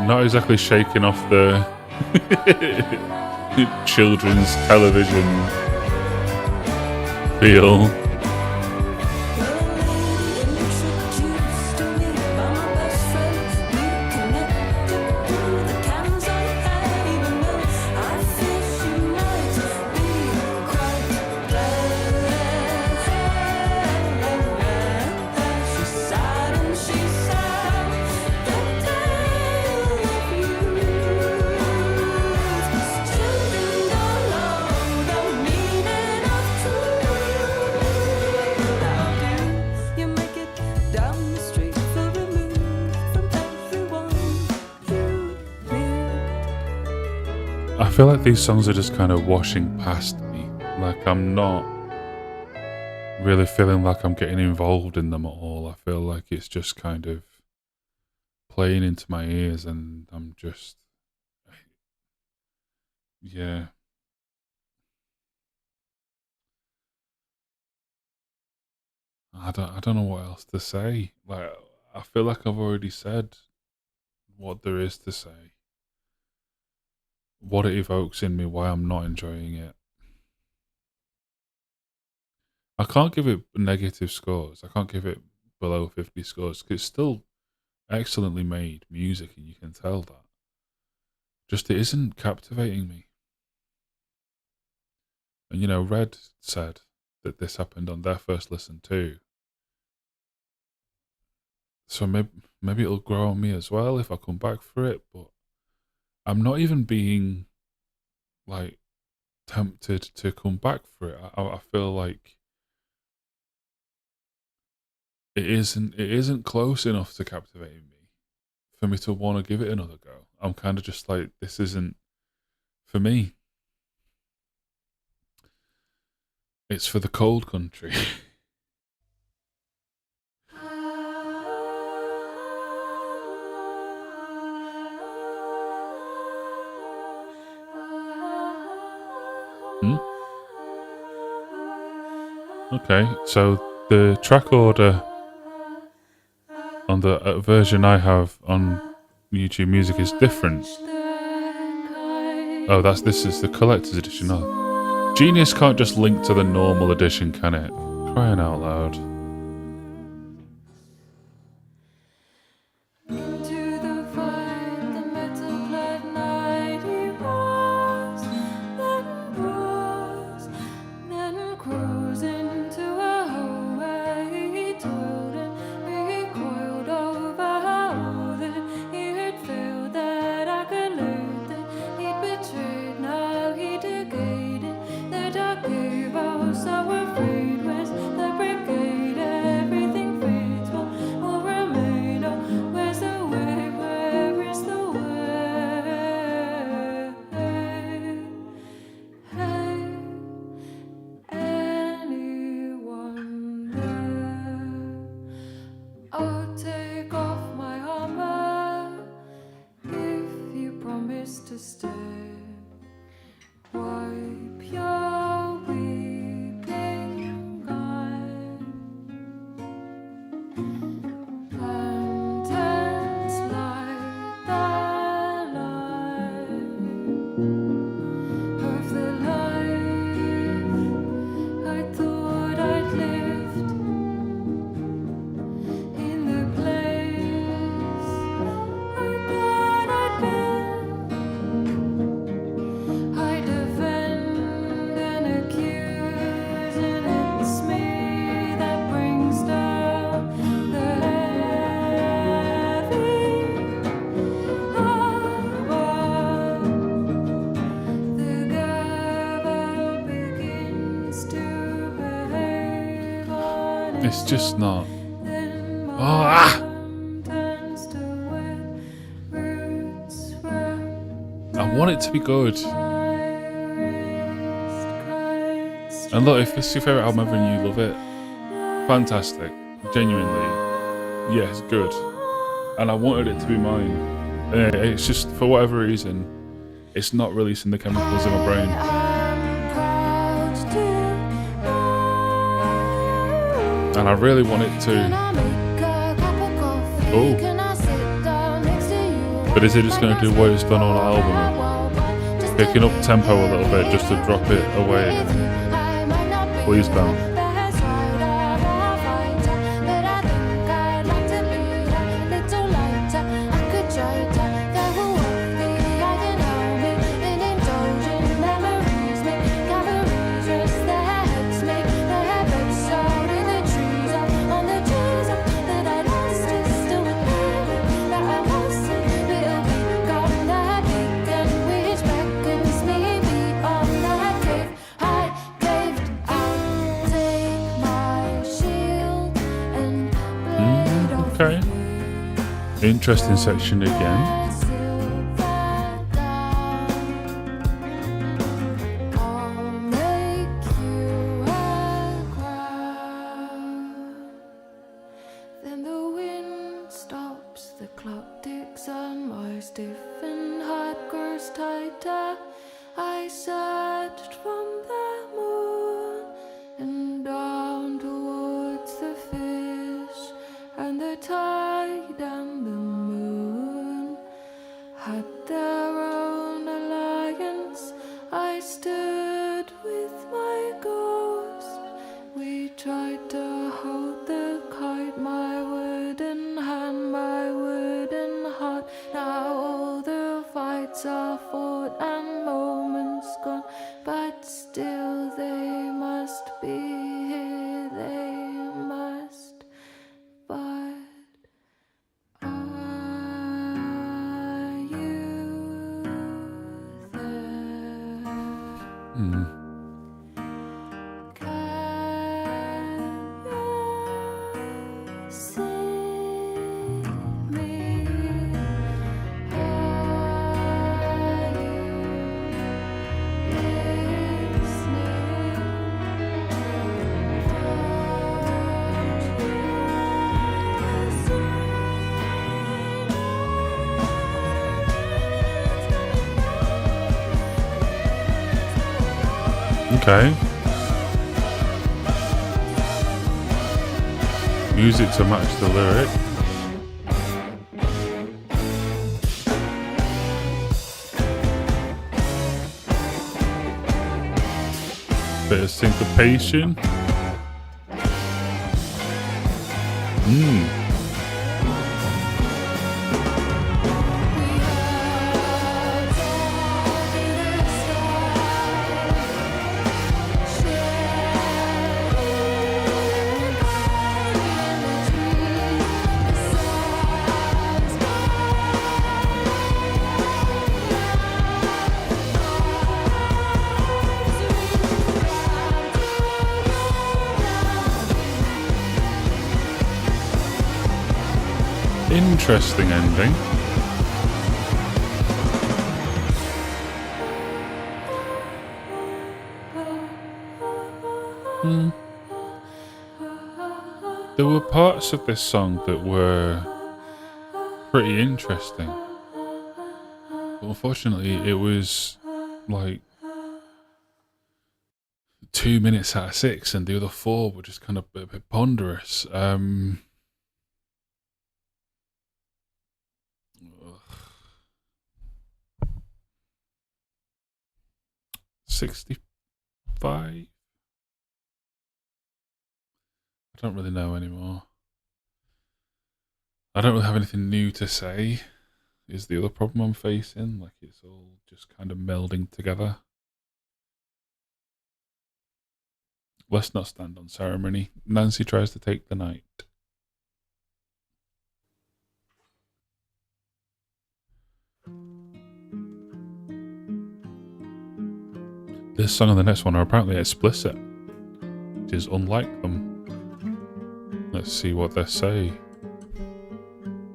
Not exactly shaking off the children's television feel. I feel like these songs are just kind of washing past me. Like I'm not really feeling like I'm getting involved in them at all. I feel like it's just kind of playing into my ears, and I'm just, yeah. I don't know what else to say. Like I feel like I've already said what there is to say, what it evokes in me, why I'm not enjoying it. I can't give it negative scores. I can't give it below 50 scores 'cause it's still excellently made music, and you can tell that. Just it isn't captivating me. And you know, Red said that this happened on their first listen too. So maybe it'll grow on me as well if I come back for it. But I'm not even being like tempted to come back for it. I feel like it isn't close enough to captivating me for me to want to give it another go. I'm kind of just like, this isn't for me. It's for the cold country. Hmm? Okay, so the track order on the version I have on YouTube Music is different. Oh, this is the collector's edition. Oh. Genius can't just link to the normal edition, can it? Crying out loud. Into the fight, the metal-clad night he rose, then crows into a hole where he toiled and recoiled over how that he had failed, that accolade that he'd betrayed. Now he degraded the dark cave, oh so afraid was the brigade. Everything fades, but will remain. Oh, where's the way? Where is the way? Hey, anyone there? I'll take off my armor if you promise to stay. Wipe your weeping eye. Lanterns light the light of the life I thought I'd lived, in the place I thought I'd been. I defend and accuse, and it's me that brings down the heavy hour. The gavel begins to behave on It's just not. then Oh, ah! turns to wet roots where I want it to be good. wrist And look, if this is your favourite album ever and you love it, fantastic. Genuinely. Yeah, it's good. And I wanted it to be mine. It's just, for whatever reason, it's not releasing the chemicals in my brain. I'm proud to know. And I really want it Can to. I make a cup of coffee? Oh. Can I sit down next to you? But is it just going to do what it's done on the album? Just Picking up tempo a little bit just to drop it away again? I might not be Please don't. the best writer or fighter, but I think I'd like to be a little lighter. I could try to go off the I can help me in indulgent memories. Make cavalries rest their heads, make their habits out in the trees, on the trees that I lost is still with me, that I lost it, it'll be gone. That beacon which beckons me beat on that cave. I caved out, take my shield and blade off Okay. me. Interesting section again. Silver gown. Okay. Music to match the lyric. Bit of syncopation. Interesting ending. There were parts of this song that were pretty interesting. But unfortunately, it was like 2 minutes out of 6, and the other 4 were just kind of a bit ponderous. 65? I don't really know anymore. I don't really have anything new to say, is the other problem I'm facing. Like, it's all just kind of melding together. Let's not stand on ceremony. Nancy tries to take the night. This song and the next one are apparently explicit, which is unlike them. Let's see what they say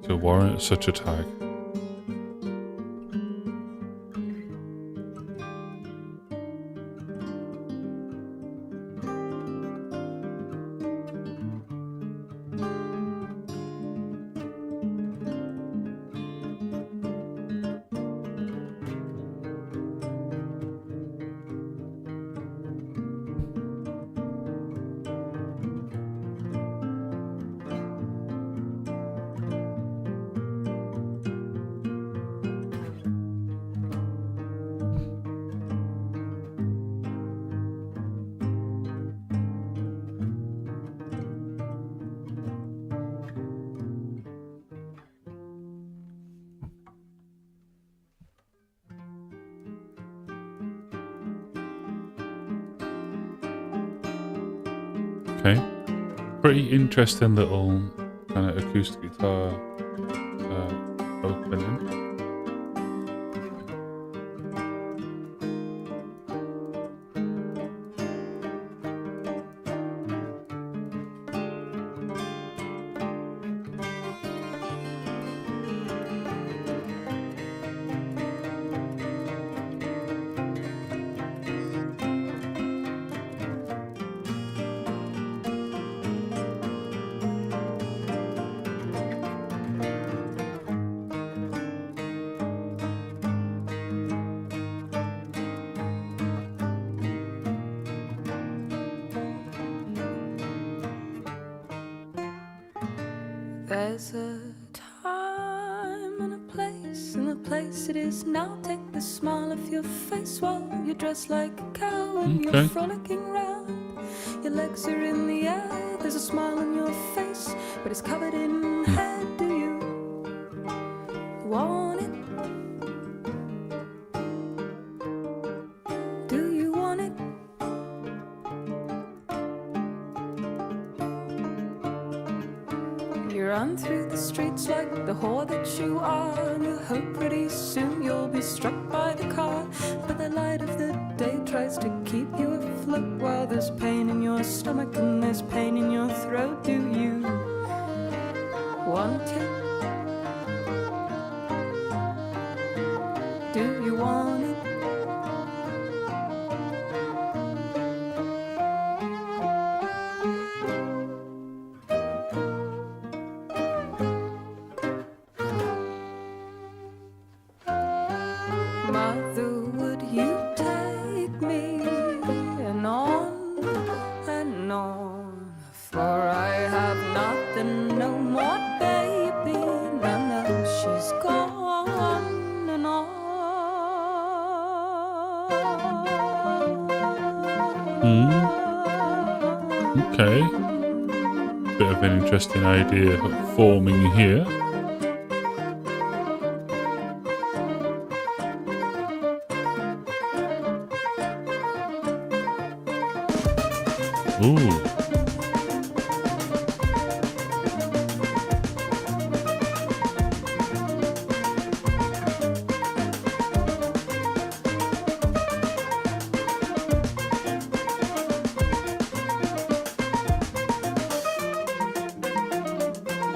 to warrant such a tag. Okay. Pretty interesting little kind of acoustic guitar opening. There's a time and a place, and the place it is now. Take the smile off your face while you're dressed like a cow and Okay. you're frolicking round. Your legs are in the air, there's a smile on your face, but it's covered in hair. Do you want it? Do you want it? You run through the streets like the whore that you are, and you hope pretty soon you'll be struck by the car. But the light of the day tries to keep you afloat while there's pain in your stomach and there's pain in your throat. Do you want it? Do you want it? Mother, would you take me? And an interesting idea forming here. Ooh.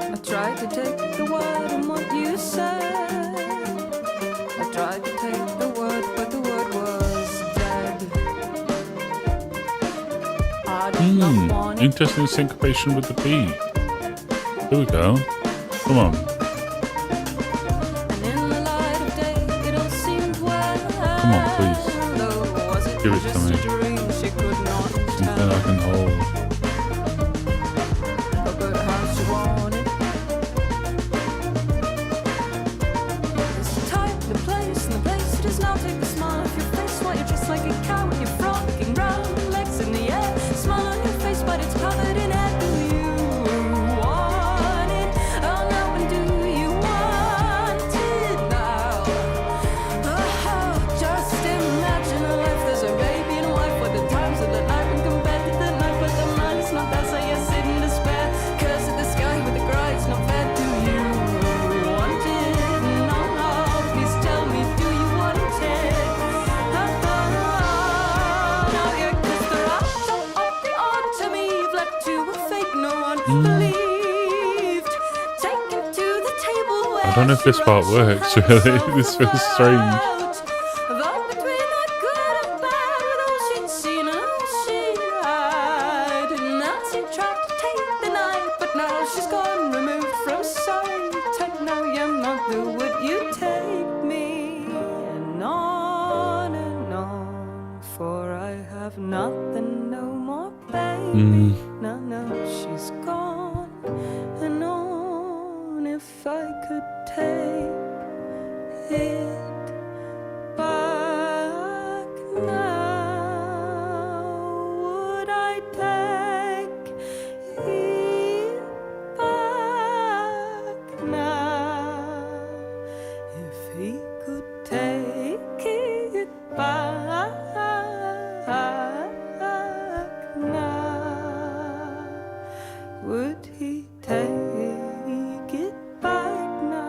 I tried to take the word and what you said. I tried to take the word, but the word was dead. I did not want it. Interesting syncopation with the beat. Here we go. Come on. And in the light of day, it all seemed well. Come on, please. Though was it Give it to just me. a dream she could not Something I tell? can hold. But how she wanted. It's the time, the place, and the place does not take the smile off your face while you're just like a cow with your frolicking round legs in the air. Smile on your face, but it's covered in air. Do you want it? Oh no, and do you want it now? Oh, just imagine a life. There's a baby and a wife with the times of the night when compared to the night, but the night is not that, so you sit in despair. Curse at the sky with the cry, it's not fair. Do you want it? No, no, please tell me, do you want it? Now you kiss the rocks of the autumn eve, led to a fate no one believed. Taken to the table where I don't know if this part works, really. This feels strange. Though between that good and bad, with all she'd seen and all she had, Nancy tried to take the night, but now she's gone, removed from sight. And now your mother, would you take me? And on, for I have nothing, no more baby. No, no, she's gone. And on, if I could take it back now, would I take it back now? If he could take it back now, would he take it back now?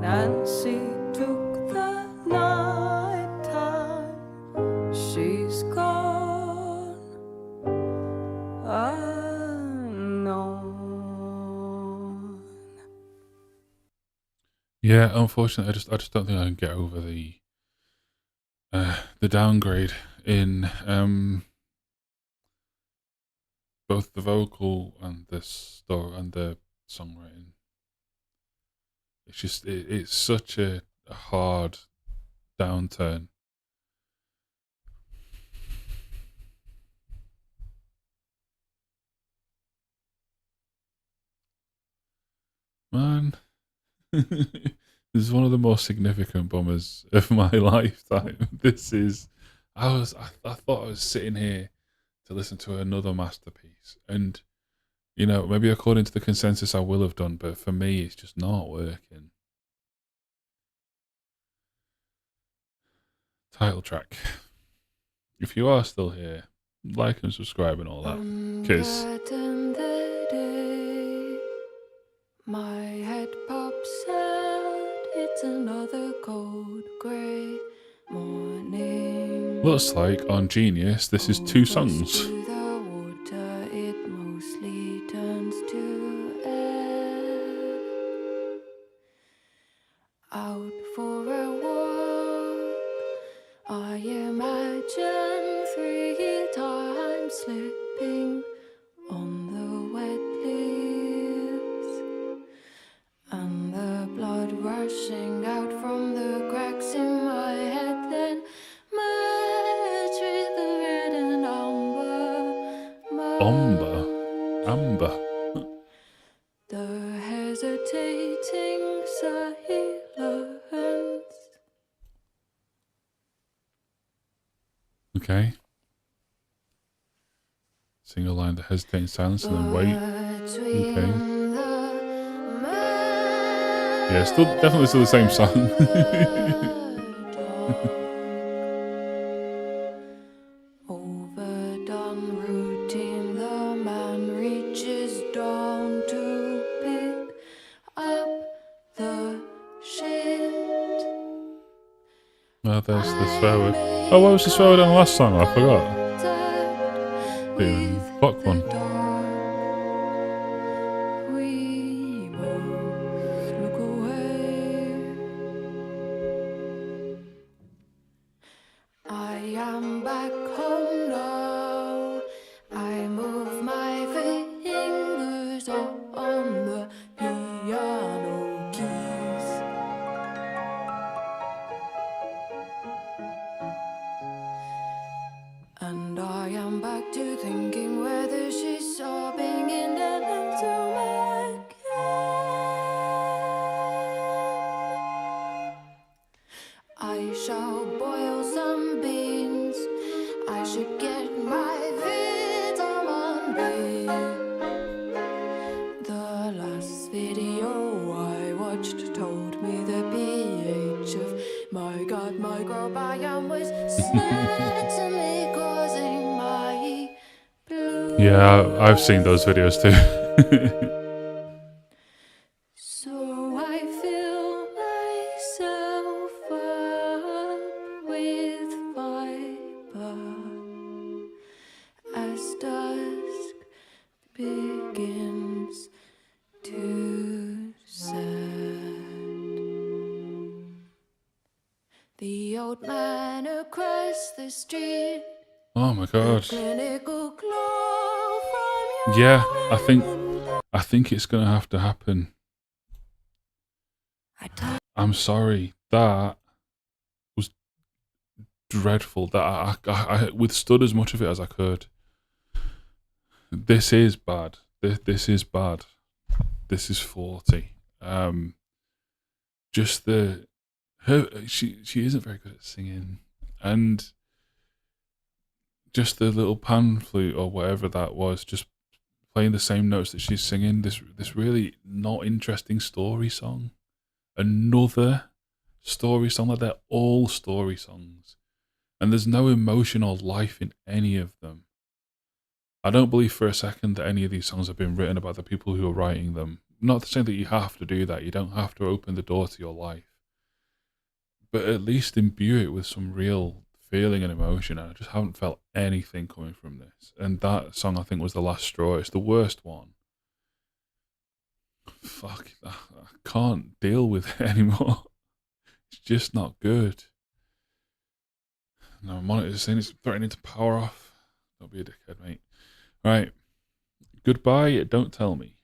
Nancy took the night time. She's gone. Unknown. Yeah, unfortunately, I just don't think I can get over the downgrade in both the vocal and the story and the songwriting. It's just it's such a hard downturn. Man, this is one of the most significant bummers of my lifetime. This is, I thought I was sitting here to listen to another masterpiece, and you know, maybe according to the consensus I will have done, but for me, it's just not working. Title track. If you are still here, like and subscribe and all that. Because Uncertain the day, my head pops out. It's another cold grey morning. looks like on Genius, this is 2 songs. To the water, it mostly turns to air. Out for a walk, I imagine 3 times slipping on the wet leaves, and the blood rushing out from the cracks in my head, then merge with the red and Amber. the hesitating silence. Okay. Sing a line that hesitating silence and then wait. Okay. Yeah, still definitely still the same song. Overdone routine, the man reaches down to pick up the shit. Oh, there's the swear word. Oh, what was the swear word on the last song? I forgot. The fuck one. We both look away. I am back home now. I move my fingers on the piano keys. And I am back to thinking whether she's sobbing in the bedroom again. I shall boil some beans. I should get my vitamin B. The last video I watched told me the pH of my gut microbiome was certainly causing my blue. Yeah, I've seen those videos too. So I fill myself up with fiber as dusk begins to set. The old man across the street, Oh my god. clinical glow from your Yeah, I think it's gonna have to happen. I'm sorry. That was dreadful. That I withstood as much of it as I could. This is bad. This is bad. This is 40. Just she isn't very good at singing, and just the little pan flute or whatever that was, just playing the same notes that she's singing. This really not interesting story song. Another story song. Like, they're all story songs, and there's no emotion or life in any of them. I don't believe for a second that any of these songs have been written about the people who are writing them. Not to say that you have to do that. You don't have to open the door to your life, but at least imbue it with some real feeling and emotion. And I just haven't felt anything coming from this. And that song, I think, was the last straw. It's the worst one. Fuck, I can't deal with it anymore. It's just not good. No, monitor's saying it's threatening to power off. Don't be a dickhead, mate. Right. Goodbye, don't tell me.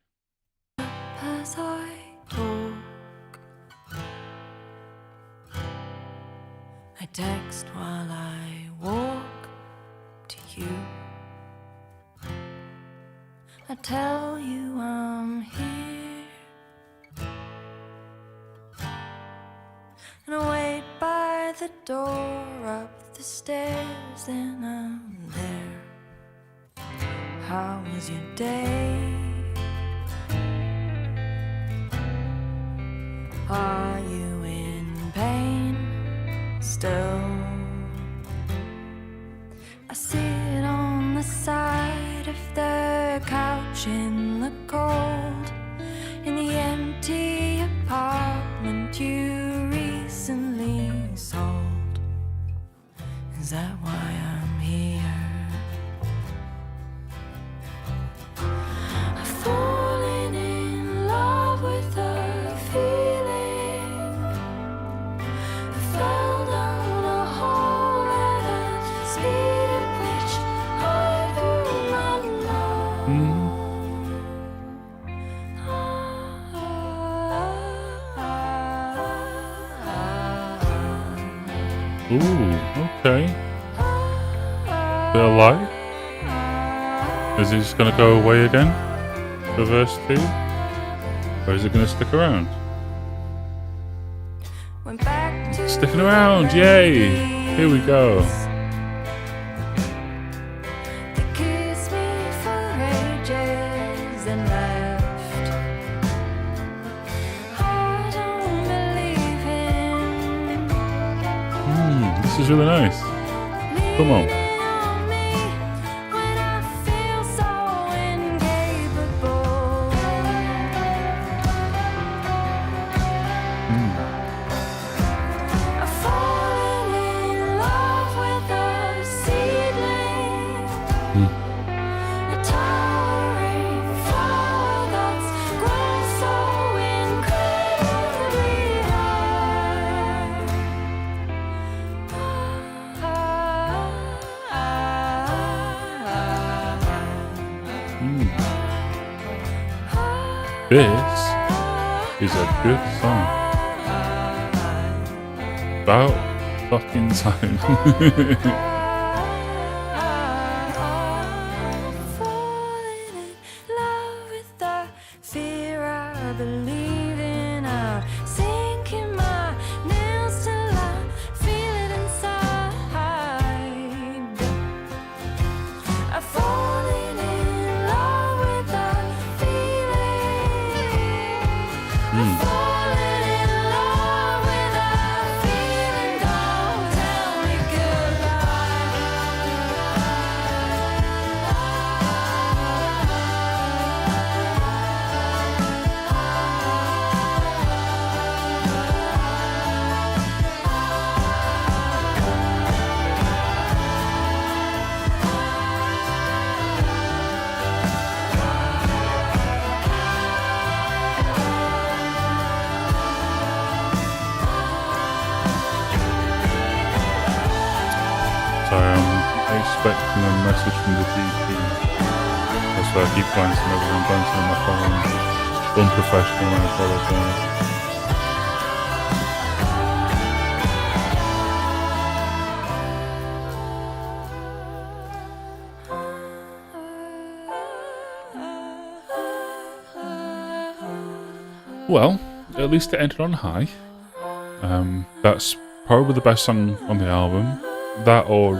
as I talk. I text while I walk to you. I tell you I'm here, and I wait by the door up the stairs, then I'm there. How was your day? Are you in pain still? I sit on the side of the couch in the cold, in the empty apartment you recently sold. Is that why I'm here? I've fallen in love with the feeling. I fell down a hole at a speed at which I do not know. Ooh, okay. Bit of light. Is it just gonna go away again for verse 2? Or is it gonna stick around? Went back to Sticking around, yay! Here we go. really nice. Come on. This is a good song. About fucking time. Sorry, I'm expecting a message from the GP. That's why I keep glancing over and glancing at my phone. Unprofessional, I apologise. Well, at least it ended on high. That's probably the best song on the album. That or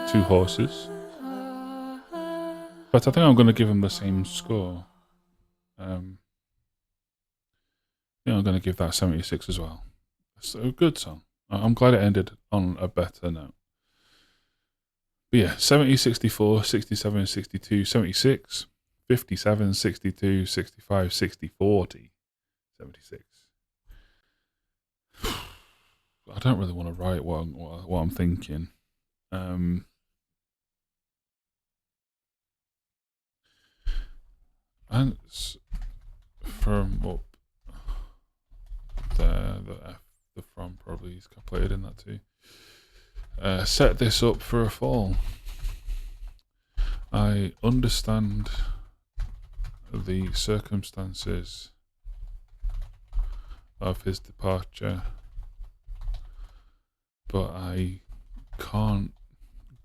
Two Horses. But I think I'm going to give him the same score. I'm going to give that 76 as well. It's a good song. I'm glad it ended on a better note. But yeah, 70, 64, 67, 62, 76, 57, 62, 65, 60, 40, 76. I don't really want to write what I'm thinking. And it's from up there, the F, the from probably is calculated in that too. Set this up for a fall. I understand the circumstances of his departure, but I can't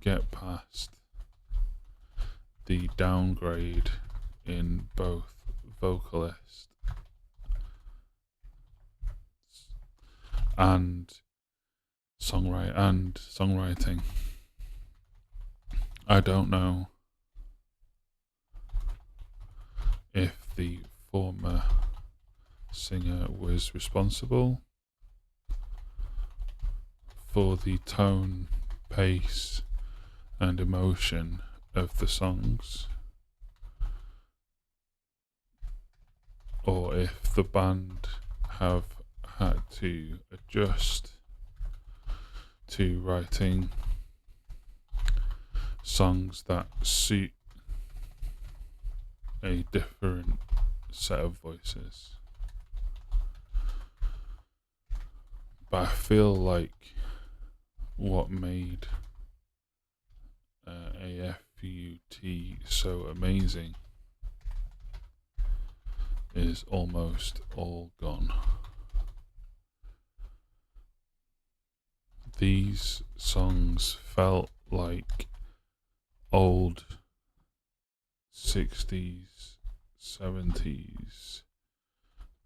get past the downgrade in both vocalist and songwriting. I don't know if the former singer was responsible for the tone, pace, and emotion of the songs, or if the band have had to adjust to writing songs that suit a different set of voices. But I feel like what made AFUT so amazing is almost all gone. These songs felt like old 60s, 70s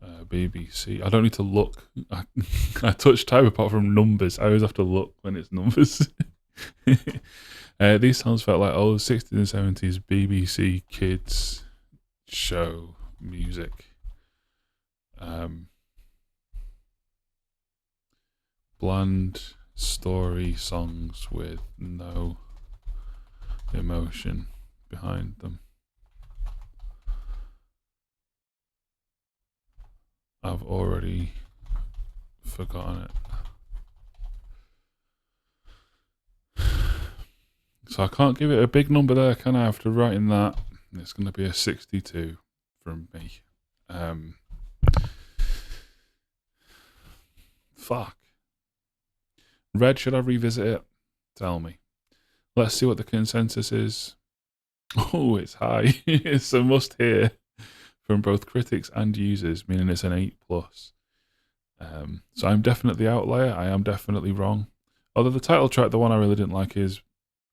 BBC. I don't need to look. I touch type apart from numbers. I always have to look when it's numbers. These songs felt like old 60s and 70s BBC kids show music. Bland, story songs with no emotion behind them. I've already forgotten it. So I can't give it a big number there, can I? After writing that, it's going to be a 62 from me. Fuck. Red, should I revisit it? Tell me. Let's see what the consensus is. Oh, it's high. It's a must hear from both critics and users, meaning it's an 8 plus. So I'm definitely the outlier. I am definitely wrong. Although the title track, the one I really didn't like, is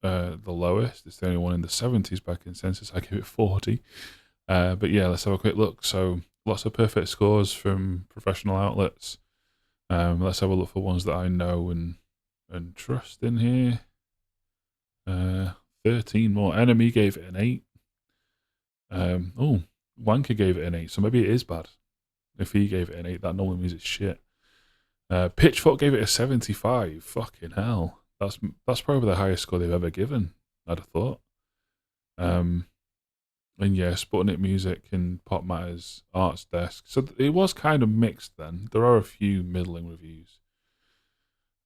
the lowest. It's the only one in the 70s by consensus. I give it 40. But yeah, let's have a quick look. So lots of perfect scores from professional outlets. Let's have a look for ones that I know and trust in here. 13 more. Enemy gave it an 8. Oh, Wanker gave it an 8, so maybe it is bad. If he gave it an 8, that normally means it's shit. Pitchfork gave it a 75. Fucking hell. That's probably the highest score they've ever given, I'd have thought. And yeah, Sputnik Music and Pop Matters Arts Desk. So it was kind of mixed then. There are a few middling reviews.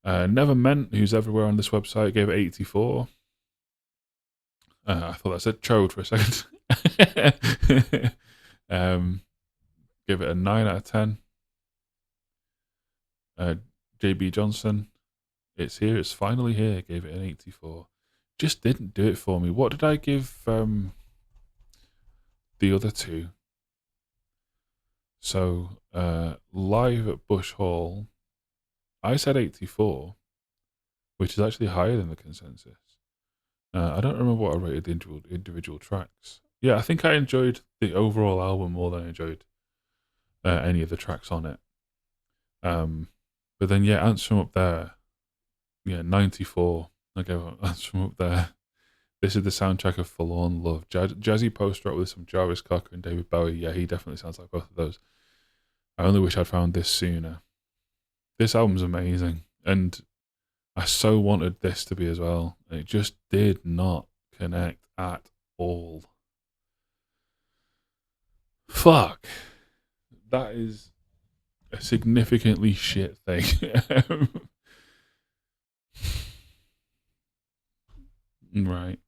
Never Meant, who's everywhere on this website, gave it 84. I thought that said chode for a second. Give it a 9 out of 10. JB Johnson, it's here, it's finally here, gave it an 84. Just didn't do it for me. What did I give the other two? So live at Bush Hall, I said 84, which is actually higher than the consensus. I don't remember what I rated the individual tracks. Yeah, I think I enjoyed the overall album more than I enjoyed any of the tracks on it. But then, yeah, Ants From Up There, yeah, 94. I gave Ants From Up There. This is the soundtrack of Forlorn Love. Jazzy post-rock with some Jarvis Cocker and David Bowie. Yeah, he definitely sounds like both of those. I only wish I'd found this sooner. This album's amazing, and I so wanted this to be as well. And it just did not connect at all. Fuck. That is a significantly shit thing. Right.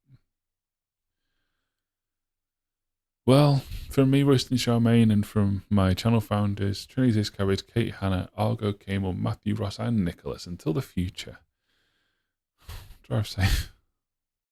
Well, from me, Royston Charmaine, and from my channel founders, Trinity's Iscariot, Kate Hannah, Argo, Camo, Matthew Ross, and Nicholas, until the future, drive safe.